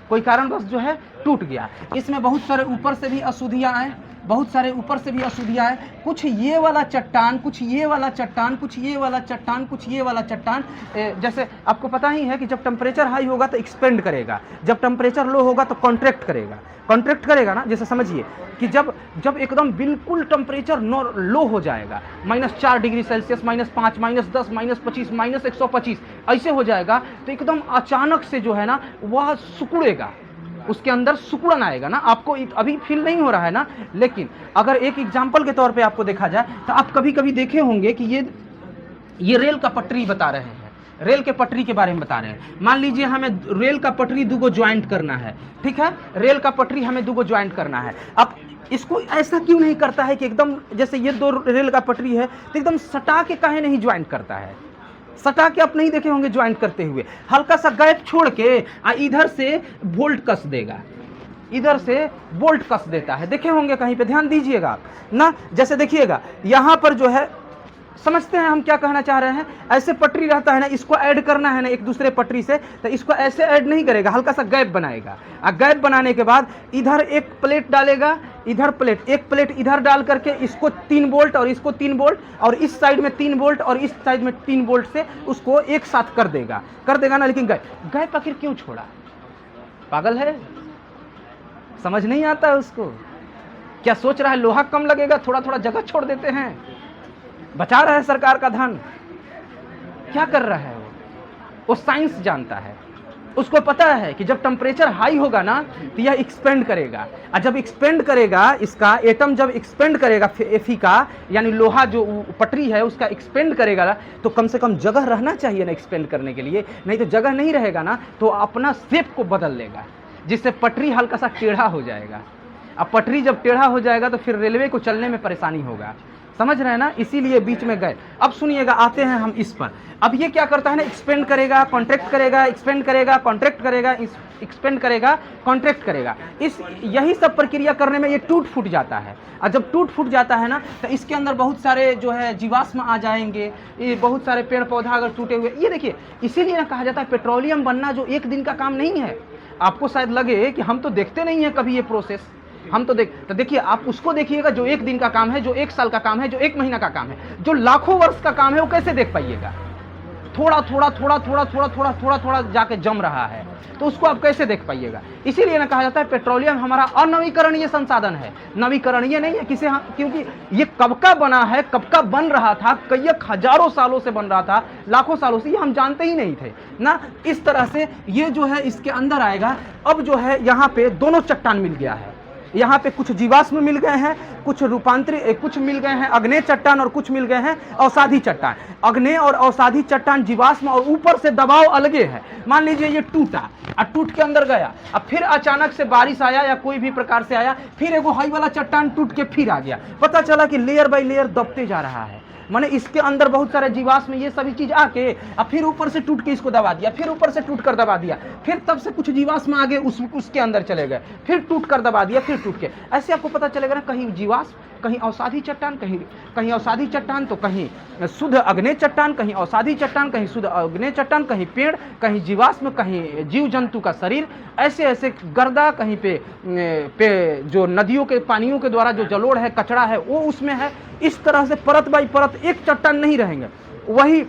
कोई कारणवश जो है टूट गया। इसमें बहुत सारे ऊपर से भी अशुद्धियाँ आए, बहुत सारे ऊपर से भी अशुद्धियाँ आए, कुछ ये वाला चट्टान, कुछ ये वाला चट्टान, कुछ ये वाला चट्टान, कुछ ये वाला चट्टान। जैसे आपको पता ही है कि जब टेम्परेचर हाई होगा तो एक्सपेंड करेगा, जब टेम्परेचर लो होगा तो कॉन्ट्रैक्ट करेगा, कॉन्ट्रैक्ट करेगा ना। जैसे समझिए कि जब एकदम बिल्कुल टेम्परेचर लो हो जाएगा, -4 डिग्री सेल्सियस, -5, -10, -25, -125 ऐसे हो जाएगा, तो एकदम अचानक से जो है ना वह सिकुड़ेगा, उसके अंदर सिकुड़न आएगा ना, आपको अभी फील नहीं हो रहा है ना। लेकिन अगर एक एग्जाम्पल के तौर पे आपको देखा जाए तो आप कभी कभी देखे होंगे कि ये रेल का पटरी बता रहे हैं, रेल के पटरी के बारे में बता रहे हैं। मान लीजिए हमें रेल का पटरी दो ज्वाइंट करना है, ठीक है, रेल का पटरी हमें दो ज्वाइंट करना है। अब इसको ऐसा क्यों नहीं करता है कि एकदम जैसे ये दो रेल का पटरी है तो एकदम सटा के काहे नहीं ज्वाइंट करता है? सटा के आप नहीं देखे होंगे ज्वाइंट करते हुए, हल्का सा गैप छोड़ के इधर से बोल्ट कस देगा, इधर से बोल्ट कस देता है, देखे होंगे कहीं पे, ध्यान दीजिएगा आप ना। जैसे देखिएगा यहाँ पर जो है, समझते हैं हम क्या कहना चाह रहे हैं, ऐसे पटरी रहता है ना, इसको ऐड करना है ना एक दूसरे पटरी से, तो इसको ऐसे ऐड नहीं करेगा, हल्का सा गैप बनाएगा। गैप बनाने के बाद इधर एक प्लेट डालेगा, इधर प्लेट, एक प्लेट इधर डाल करके इसको 3 बोल्ट और इसको 3 बोल्ट और इस साइड में 3 बोल्ट और इस साइड में 3 बोल्ट से उसको एक साथ कर देगा ना। लेकिन गैप आखिर क्यों छोड़ा? पागल है, समझ नहीं आता है उसको। क्या सोच रहा है लोहा कम लगेगा, थोड़ा थोड़ा जगह छोड़ देते हैं, बचा रहा है सरकार का धन? क्या कर रहा है वो साइंस जानता है, उसको पता है कि जब टेम्परेचर हाई होगा ना तो यह एक्सपेंड करेगा, और जब एक्सपेंड करेगा, इसका एटम जब एक्सपेंड करेगा Fe का, यानी लोहा जो पटरी है उसका एक्सपेंड करेगा, तो कम से कम जगह रहना चाहिए ना एक्सपेंड करने के लिए, नहीं तो जगह नहीं रहेगा ना तो अपना शेप को बदल लेगा, जिससे पटरी हल्का सा टेढ़ा हो जाएगा। अब पटरी जब टेढ़ा हो जाएगा तो फिर रेलवे को चलने में परेशानी होगा, समझ रहे हैं ना, इसीलिए बीच में गए। अब सुनिएगा, आते हैं हम इस पर। अब ये क्या करता है ना, एक्सपेंड करेगा, कॉन्ट्रैक्ट करेगा, एक्सपेंड करेगा, कॉन्ट्रैक्ट करेगा, एक्सपेंड करेगा, कॉन्ट्रैक्ट करेगा। यही सब प्रक्रिया करने में ये टूट फूट जाता है, और जब टूट फूट जाता है ना तो इसके अंदर बहुत सारे जो है जीवाश्म आ जाएंगे, ये बहुत सारे पेड़ पौधा अगर टूटे हुए, ये देखिए, इसीलिए ना कहा जाता है पेट्रोलियम बनना जो एक दिन का काम नहीं है। आपको शायद लगे कि हम तो देखते नहीं है कभी ये प्रोसेस, हम तो देखिए, आप उसको देखिएगा जो एक दिन का काम है, जो 1 साल का काम है, जो 1 महीना का काम है, जो लाखों वर्ष का काम है, वो कैसे देख पाइएगा? थोड़ा थोड़ा थोड़ा थोड़ा थोड़ा थोड़ा थोड़ा थोड़ा जाके जम रहा है, तो उसको आप कैसे देख पाइएगा? इसीलिए ना कहा जाता है पेट्रोलियम हमारा अनवीकरणीय संसाधन है, नवीकरणीय नहीं है किसे, क्योंकि ये कब का बना है, कब का बन रहा था, कई हजारों सालों से बन रहा था, लाखों सालों से, ये हम जानते ही नहीं थे ना। इस तरह से ये जो है इसके अंदर आएगा। अब जो है यहाँ पे दोनों चट्टान मिल गया है, यहाँ पे कुछ जीवाश्म मिल गए हैं, कुछ रूपांतरित, कुछ मिल गए हैं अग्नेय चट्टान और कुछ मिल गए हैं अवसादी चट्टान। अग्नेय और अवसादी चट्टान, जीवाश्म और ऊपर से दबाव अलगे है। मान लीजिए ये टूटा और टूट के अंदर गया, अब फिर अचानक से बारिश आया या कोई भी प्रकार से आया, फिर एगो हाई वाला चट्टान टूट के फिर आ गया, पता चला कि लेयर बाय लेयर दबते जा रहा है, माने इसके अंदर बहुत सारे जीवाश्म ये सभी चीज आके अब फिर ऊपर से टूट के इसको दबा दिया, फिर ऊपर से टूट कर दबा दिया, फिर तब से कुछ जीवाश्म आगे उसके अंदर चले गए, फिर टूट कर दबा दिया, फिर टूट के। ऐसे आपको पता चलेगा ना, कहीं जीवाश्म, कहीं अवसादी चट्टान, कहीं अवसादी चट्टान, तो कहीं शुद्ध अग्नेय चट्टान, कहीं अवसादी चट्टान, कहीं शुद्ध अग्नेय चट्टान, कहीं पेड़, कहीं जीवाश्म, कहीं जीव जंतु का शरीर, ऐसे ऐसे गर्दा, कहीं पे जो नदियों के पानियों के द्वारा जो जलोढ़ है, कचरा है, वो उसमें है। इस तरह से परत बाई परत एक चट्टान नहीं रहेंगे। वही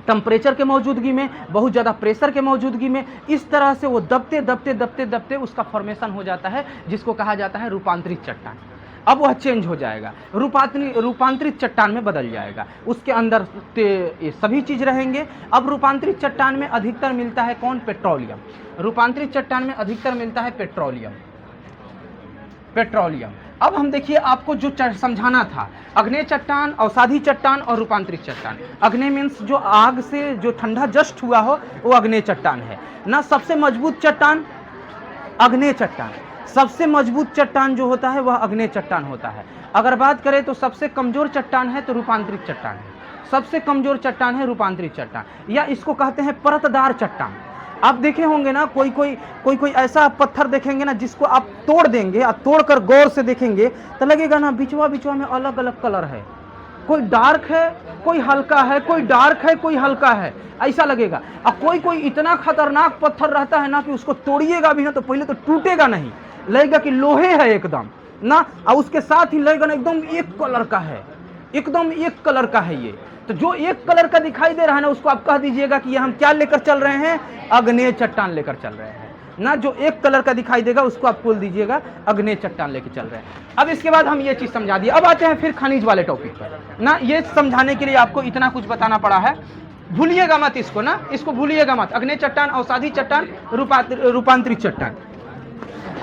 टेम्परेचर के मौजूदगी में, बहुत ज़्यादा प्रेशर के मौजूदगी में, इस तरह से वो दबते दबते दबते दबते उसका फॉर्मेशन हो जाता है, जिसको कहा जाता है रूपांतरित चट्टान। अब वह चेंज हो जाएगा, रूपांतरित चट्टान में बदल जाएगा, उसके अंदर ये सभी चीज रहेंगे। अब रूपांतरित चट्टान में अधिकतर मिलता है कौन? पेट्रोलियम। रूपांतरित चट्टान में अधिकतर मिलता है पेट्रोलियम। अब हम देखिए, आपको जो समझाना था, अग्नेय चट्टान, अवसादी चट्टान और रूपांतरित चट्टान। अग्नेय मीन्स जो आग से जो ठंडा जस्ट हुआ हो, वो अग्नेय चट्टान है ना। सबसे मजबूत चट्टान अग्नेय चट्टान, सबसे मजबूत चट्टान जो होता है वह अग्नेय चट्टान होता है। अगर बात करें तो सबसे कमजोर चट्टान है तो रूपांतरित चट्टान है, सबसे कमजोर चट्टान है रूपांतरित चट्टान, या इसको कहते हैं परतदार चट्टान। आप देखे होंगे ना, कोई ऐसा पत्थर देखेंगे ना जिसको आप तोड़ देंगे, आप तोड़कर गौर से देखेंगे तो लगेगा ना बिचवा में अलग अलग कलर है, कोई डार्क है, कोई हल्का है, कोई डार्क है, कोई हल्का है, ऐसा लगेगा। अब कोई इतना खतरनाक पत्थर रहता है ना कि उसको तोड़िएगा भी ना तो पहले तो टूटेगा नहीं, लगेगा कि लोहे है एकदम ना, और उसके साथ ही लगेगा ना एकदम एक कलर का है, एकदम एक कलर का है ये। तो जो एक कलर का दिखाई दे रहा है ना, उसको आप कह दीजिएगा कि ये हम क्या लेकर चल रहे हैं? अग्नेय चट्टान लेकर चल रहे हैं ना। जो एक कलर का दिखाई देगा उसको आप बोल दीजिएगा अग्नेय चट्टान लेकर चल रहे हैं। अब इसके बाद हम ये चीज समझा दिए, अब आते हैं फिर खनिज वाले टॉपिक पर ना। ये समझाने के लिए आपको इतना कुछ बताना पड़ा है, भूलिएगा मत इसको ना, इसको भूलिएगा मत। अग्नेय चट्टान, अवसादी चट्टान, रूपांतरित चट्टान,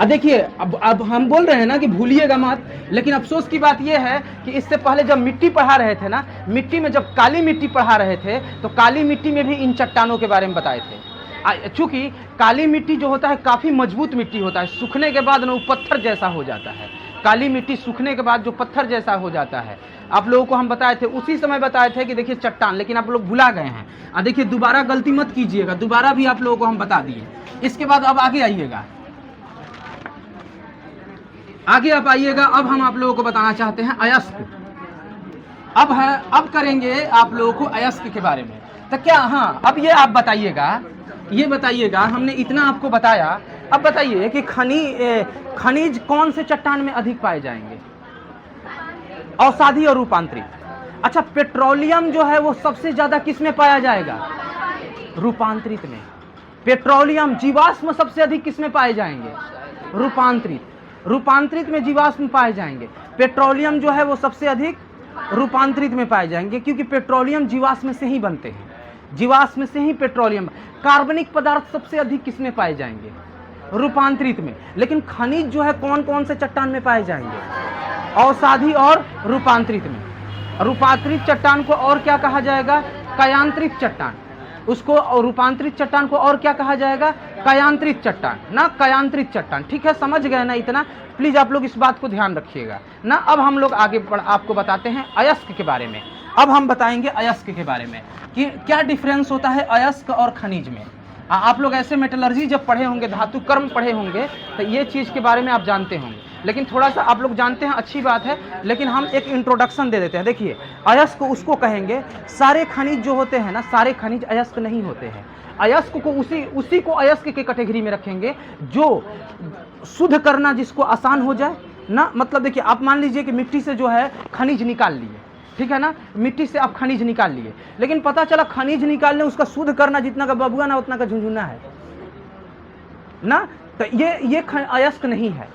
देखिए अब हम बोल रहे हैं ना कि भूलिएगा मत, लेकिन अफसोस की बात यह है कि इससे पहले जब मिट्टी पढ़ा रहे थे ना, मिट्टी में जब काली मिट्टी पढ़ा रहे थे तो काली मिट्टी में भी इन चट्टानों के बारे में बताए थे। चूंकि काली मिट्टी जो होता है काफ़ी मजबूत मिट्टी होता है, सूखने के बाद ना वो पत्थर जैसा हो जाता है। काली मिट्टी सूखने के बाद जो पत्थर जैसा हो जाता है, आप लोगों को हम बताए थे, उसी समय बताए थे कि देखिए चट्टान, लेकिन आप लोग भुला गए हैं। देखिए दोबारा गलती मत कीजिएगा, दोबारा भी आप लोगों को हम बता दिए। इसके बाद अब आगे आइएगा, आगे आप आइएगा। अब हम आप लोगों को बताना चाहते हैं अयस्क। अब करेंगे आप लोगों को अयस्क के बारे में। तो क्या, हाँ, अब ये आप बताइएगा, ये बताइएगा, हमने इतना आपको बताया, अब बताइए कि खनिज कौन से चट्टान में अधिक पाए जाएंगे? अवसादी और रूपांतरित। अच्छा, पेट्रोलियम जो है वो सबसे ज्यादा किस में पाया जाएगा? रूपांतरित में। पेट्रोलियम जीवाश्म सबसे अधिक किस में पाए जाएंगे? रूपांतरित। रूपांतरित में जीवाश्म पाए जाएंगे। पेट्रोलियम जो है वो सबसे अधिक रूपांतरित में पाए जाएंगे, क्योंकि पेट्रोलियम जीवाश्म से ही बनते हैं, जीवाश्म से ही पेट्रोलियम। कार्बनिक पदार्थ सबसे अधिक किस में पाए जाएंगे? रूपांतरित में। लेकिन खनिज जो है कौन कौन से चट्टान में पाए जाएंगे? अवसादी और रूपांतरित में। रूपांतरित चट्टान को और क्या कहा जाएगा? कायांतरित चट्टान। उसको, और रूपांतरित चट्टान को और क्या कहा जाएगा? कायांतरित चट्टान ना, कायांतरित चट्टान। ठीक है, समझ गए ना इतना? प्लीज आप लोग इस बात को ध्यान रखिएगा ना। अब हम लोग आगे आपको बताते हैं अयस्क के बारे में। अब हम बताएंगे अयस्क के बारे में कि क्या डिफरेंस होता है अयस्क और खनिज में। आप लोग ऐसे मेटलर्जी जब पढ़े होंगे, धातु कर्म पढ़े होंगे, तो ये चीज़ के बारे में आप जानते होंगे, लेकिन थोड़ा सा आप लोग जानते हैं, अच्छी बात है, लेकिन हम एक इंट्रोडक्शन दे देते हैं। देखिए, अयस्क उसको कहेंगे, सारे खनिज जो होते हैं ना, सारे खनिज अयस्क नहीं होते हैं। अयस्क को उसी को अयस्क के कैटेगरी में रखेंगे जो शुद्ध करना जिसको आसान हो जाए ना। मतलब देखिए, आप मान लीजिए कि मिट्टी से जो है खनिज निकाल लिए, ठीक है ना, मिट्टी से आप खनिज निकाल लिए, लेकिन पता चला खनिज निकालने उसका शुद्ध करना जितना का बबुआ ना उतना का झुंझुना है ना, तो ये अयस्क नहीं है।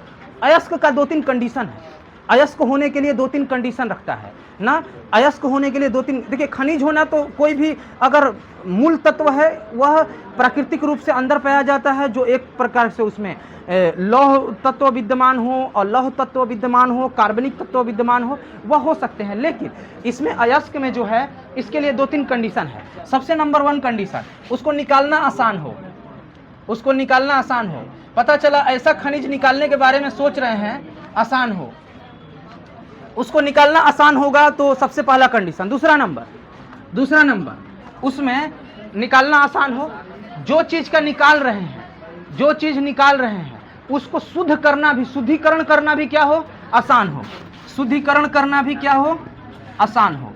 अयस्क का 2-3 कंडीशन है। अयस्क होने के लिए 2-3 कंडीशन रखता है ना। अयस्क होने के लिए 2-3, देखिए, खनिज होना तो कोई भी अगर मूल तत्व है वह प्राकृतिक रूप से अंदर पाया जाता है, जो एक प्रकार से उसमें लौह तत्व विद्यमान हो और लौह तत्व विद्यमान हो, कार्बनिक तत्व विद्यमान हो, वह हो सकते हैं। लेकिन इसमें अयस्क में जो है, इसके लिए 2-3 कंडीशन है। सबसे नंबर 1 कंडीशन, उसको निकालना आसान हो, उसको निकालना आसान हो। पता चला ऐसा खनिज निकालने के बारे में सोच रहे हैं, आसान हो, उसको निकालना आसान होगा, तो सबसे पहला कंडीशन। दूसरा नंबर उसमें निकालना आसान हो। जो चीज का निकाल रहे हैं, जो चीज निकाल रहे हैं उसको शुद्ध करना भी, शुद्धिकरण करना भी क्या हो? आसान हो। शुद्धिकरण करना भी क्या हो? आसान हो।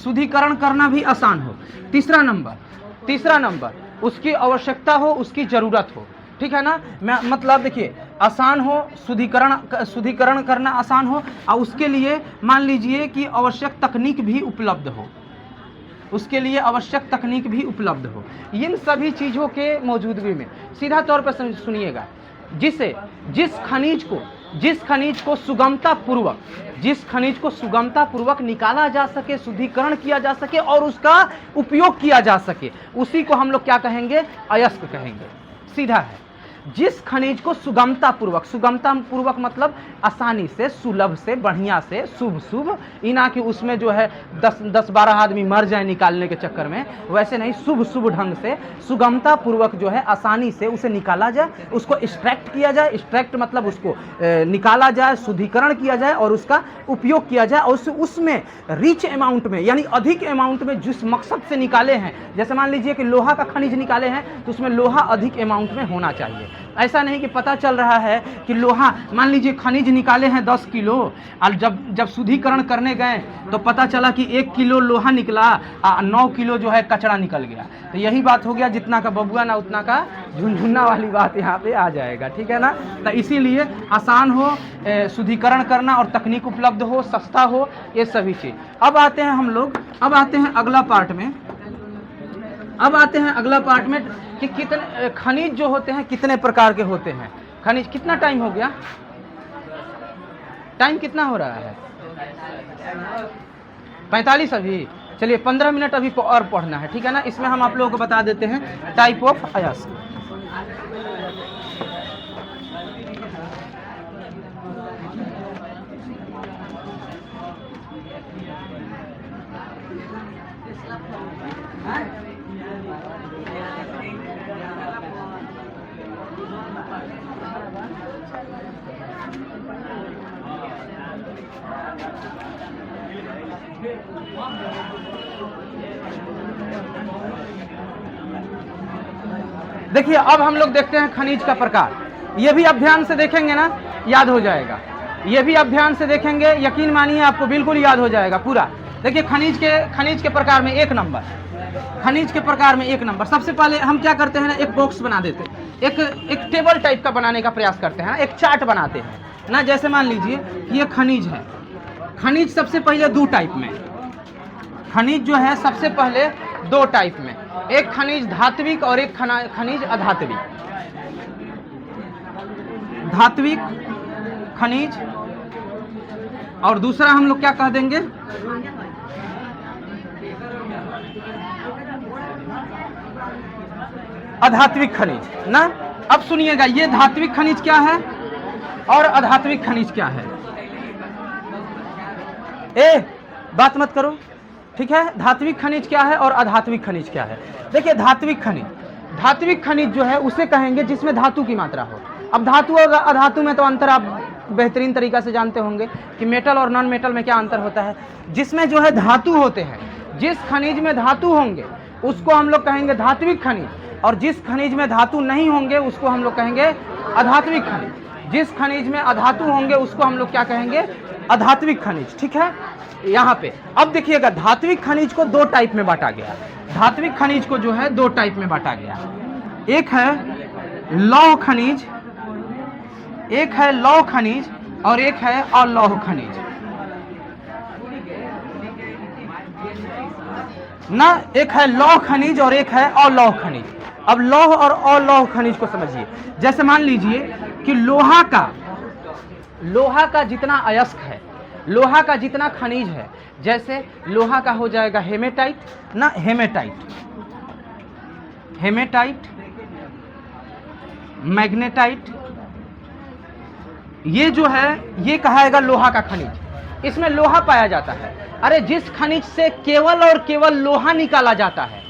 शुद्धिकरण करना भी आसान हो। तीसरा नंबर उसकी आवश्यकता हो, उसकी जरूरत हो, ठीक है ना। मैं मतलब देखिए, आसान हो, शुद्धिकरण करना आसान हो, और उसके लिए मान लीजिए कि आवश्यक तकनीक भी उपलब्ध हो, उसके लिए आवश्यक तकनीक भी उपलब्ध हो। इन सभी चीज़ों के मौजूदगी में सीधा तौर पर सुनिएगा, जिस खनिज को सुगमता पूर्वक निकाला जा सके, शुद्धिकरण किया जा सके और उसका उपयोग किया जा सके, उसी को हम लोग क्या कहेंगे? अयस्क कहेंगे। सीधा है। जिस खनिज को सुगमता पूर्वक मतलब आसानी से, सुलभ से, बढ़िया से, शुभ, इना कि उसमें जो है 10-12 आदमी मर जाए निकालने के चक्कर में, वैसे नहीं, शुभ ढंग से, सुगमता पूर्वक जो है आसानी से उसे निकाला जाए, उसको एक्सट्रैक्ट किया जाए। एक्सट्रैक्ट मतलब उसको निकाला जाए, शुद्धिकरण किया जाए और उसका उपयोग किया जाए, और उसमें रिच अमाउंट में, यानी अधिक अमाउंट में, जिस मकसद से निकाले हैं, जैसे मान लीजिए कि लोहा का खनिज निकाले हैं, तो उसमें लोहा अधिक अमाउंट में होना चाहिए। ऐसा नहीं कि पता चल रहा है कि लोहा, मान लीजिए खनिज निकाले हैं 10 किलो, और जब शुद्धिकरण करने गए तो पता चला कि 1 किलो लोहा निकला और 9 किलो जो है कचरा निकल गया। तो यही बात हो गया, जितना का बबुआ ना उतना का झुनझुना वाली बात यहाँ पे आ जाएगा, ठीक है ना। तो इसीलिए आसान हो, शुद्धिकरण करना और तकनीक उपलब्ध हो, सस्ता हो, ये सभी चीज़। अब आते हैं अगला पार्ट में कि कितने खनिज जो होते हैं कितने प्रकार के होते हैं। खनिज, कितना टाइम हो गया? टाइम कितना हो रहा है? 45 अभी। चलिए 15 मिनट अभी और पढ़ना है, ठीक है ना। इसमें हम आप लोगों को बता देते हैं टाइप ऑफ अयस्क। देखिए अब हम लोग देखते हैं खनिज का प्रकार। ये भी आप ध्यान से देखेंगे ना, याद हो जाएगा। ये भी आप ध्यान से देखेंगे, यकीन मानिए आपको बिल्कुल याद हो जाएगा पूरा। देखिए खनिज के प्रकार में एक नंबर, खनिज के प्रकार में एक नंबर। सबसे पहले हम क्या करते हैं ना, एक बॉक्स बना देते हैं, एक टेबल टाइप का बनाने का प्रयास करते हैं ना, एक चार्ट बनाते हैं ना। जैसे मान लीजिए ये खनिज है। खनिज सबसे पहले दो टाइप में, खनिज जो है सबसे पहले दो टाइप में, एक खनिज धात्विक और एक खनिज अधात्विक। धात्विक खनिज और दूसरा हम लोग क्या कह देंगे, अधात्विक खनिज ना। अब सुनिएगा, ये धात्विक खनिज क्या है और अधात्विक खनिज क्या है। बात मत करो, ठीक है। धात्विक खनिज क्या है और अधात्विक खनिज क्या है। देखिए धात्विक खनिज जो है उसे कहेंगे जिसमें धातु की मात्रा हो। अब धातु और अधातु में तो अंतर आप बेहतरीन तरीका से जानते होंगे कि मेटल और नॉन मेटल में क्या अंतर होता है। जिसमें जो है धातु होते हैं, जिस खनिज में धातु होंगे उसको हम लोग कहेंगे धात्विक खनिज, और जिस खनिज में धातु नहीं होंगे उसको हम लोग कहेंगे अधात्विक खनिज। जिस खनिज में अधातु होंगे उसको हम लोग क्या कहेंगे, अधात्विक खनिज, ठीक है। यहाँ पे अब देखिएगा, धात्विक खनिज को दो टाइप में बांटा गया। धात्विक खनिज को जो है दो टाइप में बांटा गया, एक है लौह खनिज, एक है लौह खनिज और एक है अलौह खनिज ना। एक है लौह खनिज और एक है अलौह खनिज। अब लौह और अलौह खनिज को समझिए। जैसे मान लीजिए कि लोहा का जितना अयस्क है, लोहा का जितना खनिज है, जैसे लोहा का हो जाएगा हेमेटाइट ना, हेमेटाइट, मैग्नेटाइट, ये जो है ये कहाएगा लोहा का खनिज। इसमें लोहा पाया जाता है। अरे जिस खनिज से केवल और केवल लोहा निकाला जाता है,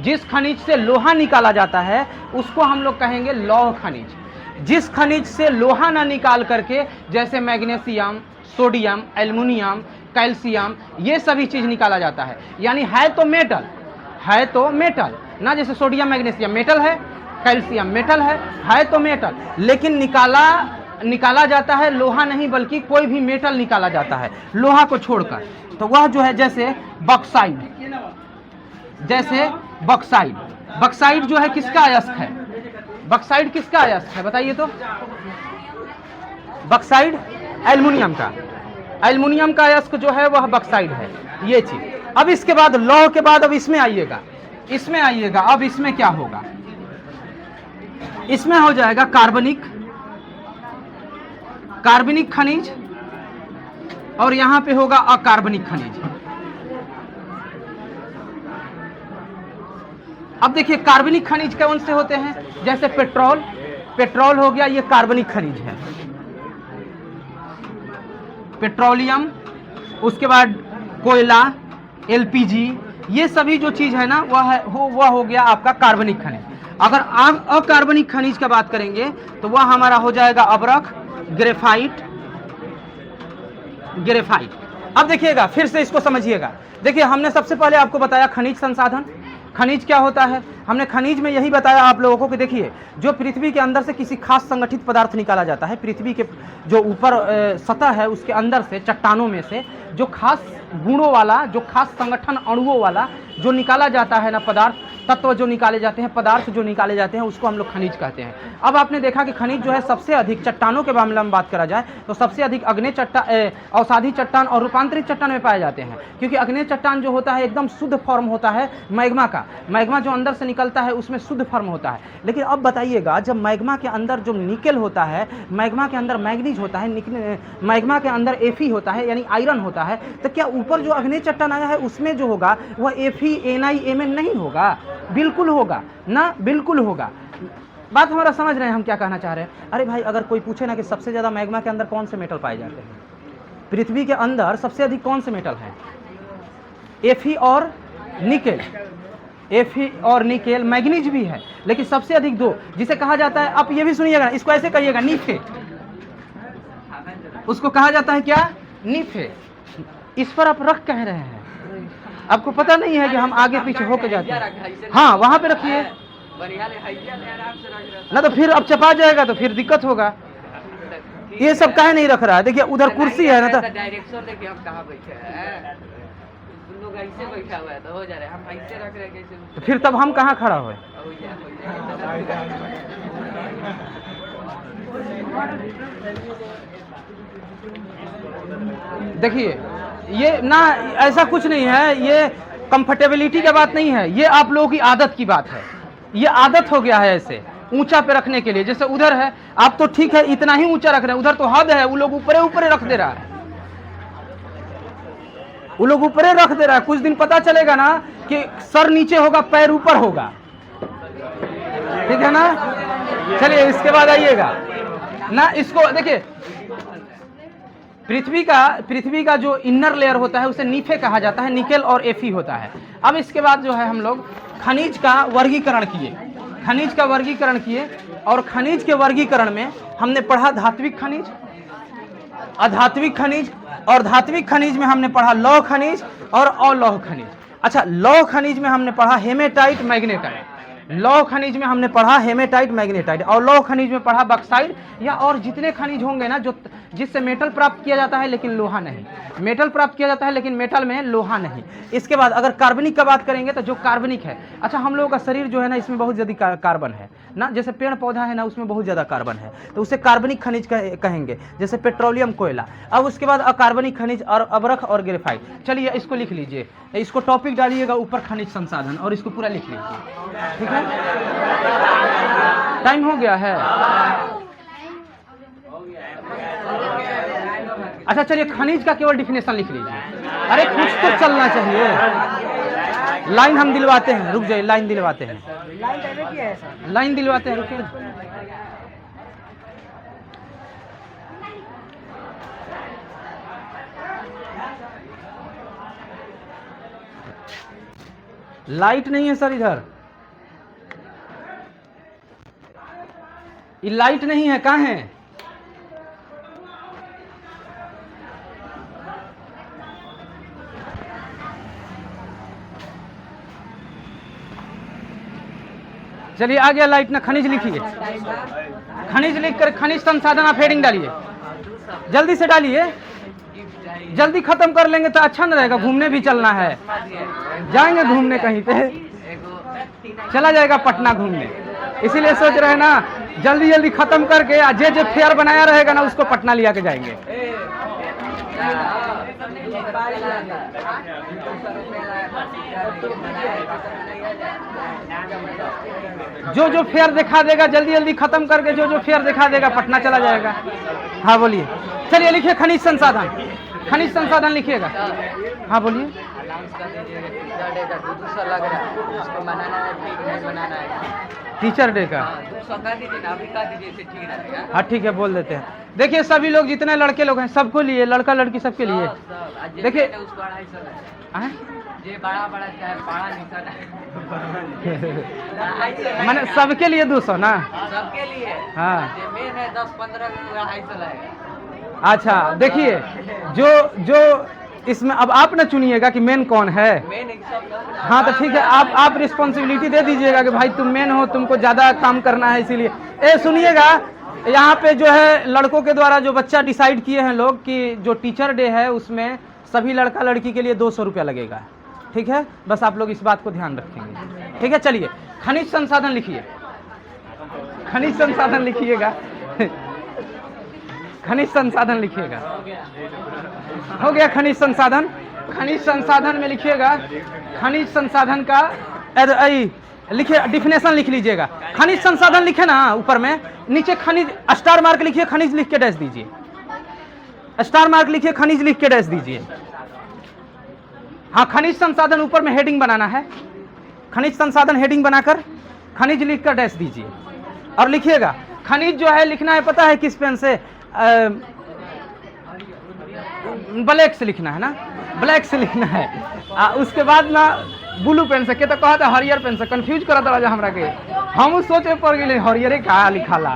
जिस खनिज से लोहा निकाला जाता है उसको हम लोग कहेंगे लौह खनिज। जिस खनिज से लोहा ना निकाल करके, जैसे मैग्नीशियम, सोडियम, एल्युमिनियम, कैल्शियम, ये सभी चीज निकाला जाता है, यानी है तो मेटल ना। जैसे सोडियम मैग्नीशियम मेटल है, कैल्शियम मेटल है तो मेटल, लेकिन निकाला जाता है लोहा नहीं, बल्कि कोई भी मेटल निकाला जाता है लोहा को छोड़कर। तो वह जो है जैसे बक्साइड जो है किसका अयस्क है, बक्साइड किसका अयस्क है बताइए तो। बक्साइड एल्युमिनियम का अयस्क जो है वह बक्साइड है, ये चीज। अब इसके बाद लौह के बाद अब इसमें आइएगा। अब इसमें क्या होगा, इसमें हो जाएगा कार्बनिक खनिज और यहां पे होगा अकार्बनिक खनिज। अब देखिए कार्बनिक खनिज कौन से होते हैं, जैसे पेट्रोल हो गया, ये कार्बनिक खनिज है। पेट्रोलियम, उसके बाद कोयला, एलपीजी, ये सभी जो चीज है ना वह हो गया आपका कार्बनिक खनिज। अगर आप अकार्बनिक खनिज का बात करेंगे तो वह हमारा हो जाएगा अबरख, ग्रेफाइट। अब देखिएगा, फिर से इसको समझिएगा। देखिए हमने सबसे पहले आपको बताया खनिज संसाधन। खनिज क्या होता है, हमने खनिज में यही बताया आप लोगों को कि देखिए जो पृथ्वी के अंदर से किसी खास संगठित पदार्थ निकाला जाता है, पृथ्वी के जो ऊपर सतह है उसके अंदर से, चट्टानों में से जो खास गुणों वाला, जो खास संगठन अणुओं वाला जो निकाला जाता है ना, पदार्थ तत्व जो निकाले जाते हैं, पदार्थ जो निकाले जाते हैं, उसको हम लोग खनिज कहते हैं। अब आपने देखा कि खनिज जो है सबसे अधिक, चट्टानों के मामले में बात करा जाए तो सबसे अधिक अग्नेय चट्टान, अवसादी चट्टान और रूपांतरित चट्टान में पाए जाते हैं। क्योंकि अग्नेय चट्टान जो होता है एकदम शुद्ध फॉर्म होता है मैग्मा का, मैग्मा जो अंदर से निकलता है उसमें शुद्ध फॉर्म होता है। लेकिन अब बताइएगा, जब मैग्मा के अंदर जो निकेल होता है, मैग्मा के अंदर मैग्नीज होता है, मैग्मा के अंदर एफी होता है यानी आयरन होता है, तो क्या ऊपर जो अग्नेय चट्टान आया है उसमें जो होगा वह एफी, एनआई, एमएन नहीं होगा? बिल्कुल होगा ना, बिल्कुल होगा। बात हमारा समझ रहे हैं हम क्या कहना चाह रहे हैं। अरे भाई, अगर कोई पूछे ना कि सबसे ज्यादा मैग्मा के अंदर कौन से मेटल पाए जाते हैं, पृथ्वी के अंदर सबसे अधिक कौन से मेटल हैं, एफी और निकेल, Fe और निकेल, मैग्नीज भी है, लेकिन सबसे अधिक दो जिसे कहा जाता है, आप ये भी सुनिएगा, इसको ऐसे कहिएगा नीफे, उसको कहा जाता है क्या, नीफे। इस पर आप रख कह रहे हैं, आपको पता नहीं है कि हम आगे पीछे होके जाते हैं। हाँ वहां पे रखिए ना, तो फिर अब चपा जाएगा तो फिर दिक्कत होगा। ये सब काहे नहीं रख रहा है, देखिए उधर कुर्सी है ना, तो डायरेक्शन देखिए हम कहाँ बैठे हैं, तुम लोग ऐसे बैठा हुआ है तो हो जा रहा है, हम ऐसे रख रहे हैं कैसे, तो फिर तब हम कहाँ खड़ा हुए। देखिए ये ना ऐसा कुछ नहीं है, ये कंफर्टेबिलिटी की बात नहीं है, ये आप लोगों की आदत की बात है। ये आदत हो गया है ऐसे ऊंचा पे रखने के लिए। जैसे उधर है, आप तो ठीक है इतना ही ऊंचा रख रहे हैं, उधर तो हद है, वो लोग ऊपरे ऊपरे रख दे रहा है, वो लोग ऊपरे रख दे रहा है। कुछ दिन पता चलेगा ना कि सर नीचे होगा, पैर ऊपर होगा, ठीक है ना। चलिए इसके बाद आइएगा ना, इसको देखिए, पृथ्वी का जो इनर लेयर होता है उसे नीफे कहा जाता है, निकेल और Fe होता है। अब इसके बाद जो है हम लोग खनिज का वर्गीकरण किए, खनिज का वर्गीकरण किए, और खनिज के वर्गीकरण में हमने पढ़ा धात्विक खनिज, अधात्विक खनिज, और धात्विक खनिज में हमने पढ़ा लौह खनिज और अलौह खनिज। अच्छा, लौह खनिज में हमने पढ़ा हेमेटाइट, मैग्नेटाइट। लौह खनिज में हमने पढ़ा हेमेटाइट, मैग्नेटाइट, और लौह खनिज में पढ़ा बक्साइड, या और जितने खनिज होंगे ना जो जिससे मेटल प्राप्त किया जाता है लेकिन लोहा नहीं, मेटल प्राप्त किया जाता है लेकिन मेटल में लोहा नहीं। इसके बाद अगर कार्बनिक का बात करेंगे तो जो कार्बनिक है, अच्छा हम लोगों का शरीर जो है ना इसमें बहुत ज़्यादा कार्बन है ना, जैसे पेड़ पौधा है ना उसमें बहुत ज़्यादा कार्बन है, तो उसे कार्बनिक खनिज कहेंगे, जैसे पेट्रोलियम, कोयला। अब उसके बाद अकार्बनिक खनिज और अबरख और ग्रेफाइट। चलिए इसको लिख लीजिए, इसको टॉपिक डालिएगा ऊपर खनिज संसाधन, और इसको पूरा लिख लीजिए, ठीक है। टाइम हो गया है। अच्छा चलिए खनिज का केवल डिफिनेशन लिख लीजिए। अरे कुछ तो चलना चाहिए, लाइन हम दिलवाते हैं, रुक जाइए, लाइन दिलवाते हैं, लाइन दिलवाते हैं, रुकिए। लाइट नहीं है सर इधर, ये लाइट नहीं है, कहाँ है? चलिए आ गया लाइट ना। खनिज लिखिए, खनिज लिखकर खनिज संसाधन आप हेडिंग डालिए, जल्दी से डालिए, जल्दी खत्म कर लेंगे तो अच्छा न रहेगा। घूमने भी चलना है, जाएंगे घूमने कहीं पे, चला जाएगा पटना घूमने, इसीलिए सोच रहे हैं ना जल्दी जल्दी खत्म करके जे फेयर बनाया रहेगा ना उसको पटना लिया के जाएंगे। जो फेयर दिखा देगा जल्दी जल्दी खत्म करके, जो फेयर दिखा देगा पटना चला जाएगा। हाँ बोलिए, चलिए लिखिए खनिज संसाधन, खनिज संसाधन लिखिएगा। हाँ बोलिए। टीचर डे का हाँ ठीक है, बोल देते हैं। देखिए सभी लोग जितने लड़के लोग हैं सबको लिए, लड़का लड़की सबके लिए। देखिए मैंने सबके लिए 200 ना, सबके लिए। हाँ 10-15 अच्छा देखिए, जो इसमें अब आप ना चुनिएगा कि मेन कौन है। हाँ तो ठीक है, आप रिस्पॉन्सिबिलिटी दे दीजिएगा कि भाई तुम मेन हो, तुमको ज़्यादा काम करना है, इसीलिए। सुनिएगा, यहाँ पे जो है लड़कों के द्वारा जो बच्चा डिसाइड किए हैं लोग कि जो टीचर डे है उसमें सभी लड़का लड़की के लिए 200 रुपया लगेगा, ठीक है। बस आप लोग इस बात को ध्यान रखेंगे, ठीक है। चलिए खनिज संसाधन लिखिए, खनिज संसाधन लिखिएगा, खनिज संसाधन लिखिएगा। हो गया खनिज संसाधन। खनिज संसाधन में लिखिएगा, खनिज संसाधन का लिखिए, डिफिनेशन लिख लीजिएगा। खनिज संसाधन लिखे ना ऊपर में, नीचे खनिज स्टार मार्क लिखिए, खनिज लिख के डैश दीजिए, स्टार मार्क लिखिए, खनिज लिख के डैश दीजिए। हाँ खनिज संसाधन ऊपर में हेडिंग बनाना है, खनिज संसाधन हेडिंग बनाकर खनिज लिख कर डैश दीजिए और लिखिएगा। खनिज जो है लिखना है पता है किस पेन से? ब्लैक से लिखना है ना, ब्लैक से लिखना है। उसके बाद ना ब्लू पेन से के तो कहता हरियर पेन से कंफ्यूज करत रहा हमरा के। हम सोचे पड़ गए हरियरे का लिखाला।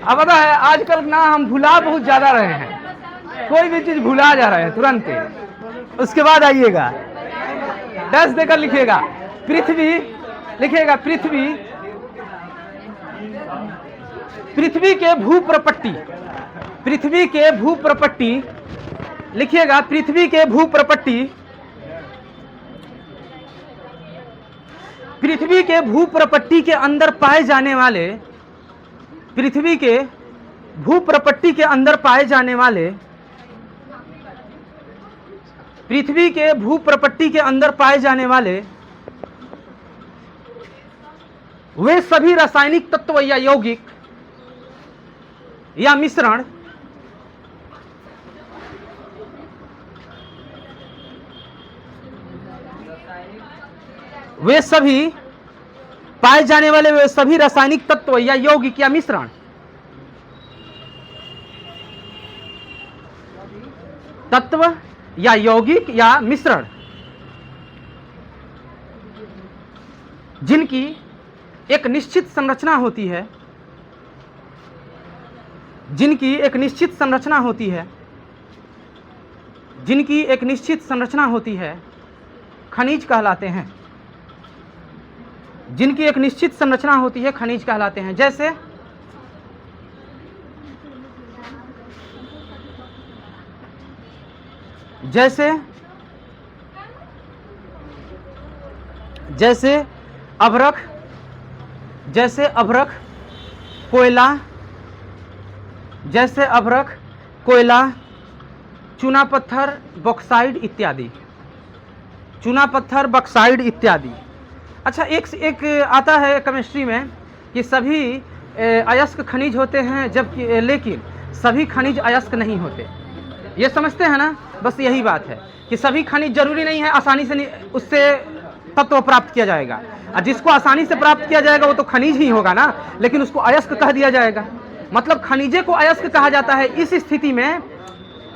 अब पता है आजकल ना हम भुला बहुत ज्यादा रहे हैं, कोई भी चीज भुला जा रहे हैं तुरंत। उसके बाद आइएगा डैश देकर लिखिएगा पृथ्वी, लिखिएगा पृथ्वी, पृथ्वी के भूप्रपट्टी, पृथ्वी के भूप्रपट्टी, लिखिएगा पृथ्वी के भूप्रपट्टी, पृथ्वी के भूप्रपट्टी के अंदर पाए जाने वाले, पृथ्वी के भूप्रपट्टी के अंदर पाए जाने वाले, पृथ्वी के भूप्रपट्टी के अंदर पाए जाने वाले वे सभी रासायनिक तत्व या यौगिक या मिश्रण वे सभी पाए जाने वाले वे सभी रासायनिक तत्व या यौगिक या मिश्रण तत्व या यौगिक या मिश्रण जिनकी एक निश्चित संरचना होती है, जिनकी एक निश्चित संरचना होती है, जिनकी एक निश्चित संरचना होती है, खनिज कहलाते हैं। जिनकी एक निश्चित संरचना होती है खनिज कहलाते हैं। जैसे जैसे जैसे अभ्रक, जैसे अभ्रक, कोयला, जैसे अभ्रक, कोयला, चूना पत्थर, बॉक्साइड इत्यादि, चूना पत्थर, बॉक्साइड इत्यादि। अच्छा एक आता है केमिस्ट्री में कि सभी अयस्क खनिज होते हैं, जबकि लेकिन सभी खनिज अयस्क नहीं होते। ये समझते हैं ना? बस यही बात है कि सभी खनिज जरूरी नहीं है आसानी से उससे तत्व प्राप्त किया जाएगा। और जिसको आसानी से प्राप्त किया जाएगा वो तो खनिज ही होगा ना, लेकिन उसको अयस्क कह दिया जाएगा। मतलब खनिजे को अयस्क कहा जाता है। इस स्थिति में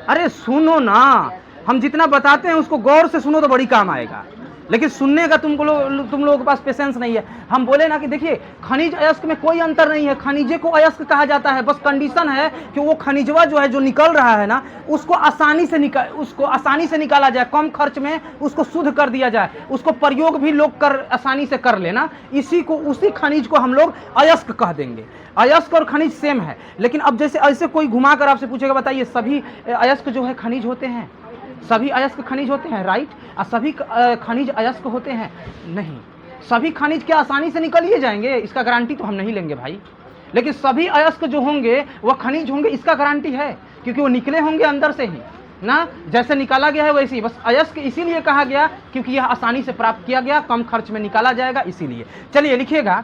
अरे सुनो ना, हम जितना बताते हैं उसको गौर से सुनो तो बड़ी काम आएगा, लेकिन सुनने का तुम लोगों के पास पेशेंस नहीं है। हम बोले ना कि देखिए खनिज अयस्क में कोई अंतर नहीं है, खनिजे को अयस्क कहा जाता है। बस कंडीशन है कि वो खनिजवा जो है जो निकल रहा है ना उसको आसानी से निकाला जाए, कम खर्च में उसको शुद्ध कर दिया जाए, उसको प्रयोग भी लोग आसानी से कर लेना। उसी खनिज को हम लोग अयस्क कह देंगे। अयस्क और खनिज सेम है। लेकिन अब जैसे ऐसे कोई घुमा कर आपसे पूछेगा बताइए सभी अयस्क जो है खनिज होते हैं? सभी अयस्क खनिज होते हैं, राइट? और सभी खनिज अयस्क होते हैं? नहीं। सभी खनिज क्या आसानी से निकल ही जाएंगे? इसका गारंटी तो हम नहीं लेंगे भाई। लेकिन सभी अयस्क जो होंगे वह खनिज होंगे, इसका गारंटी है, क्योंकि वो निकले होंगे अंदर से ही ना, जैसे निकाला गया है वैसे ही। बस अयस्क इसीलिए कहा गया क्योंकि यह आसानी से प्राप्त किया गया, कम खर्च में निकाला जाएगा, इसीलिए। चलिए लिखिएगा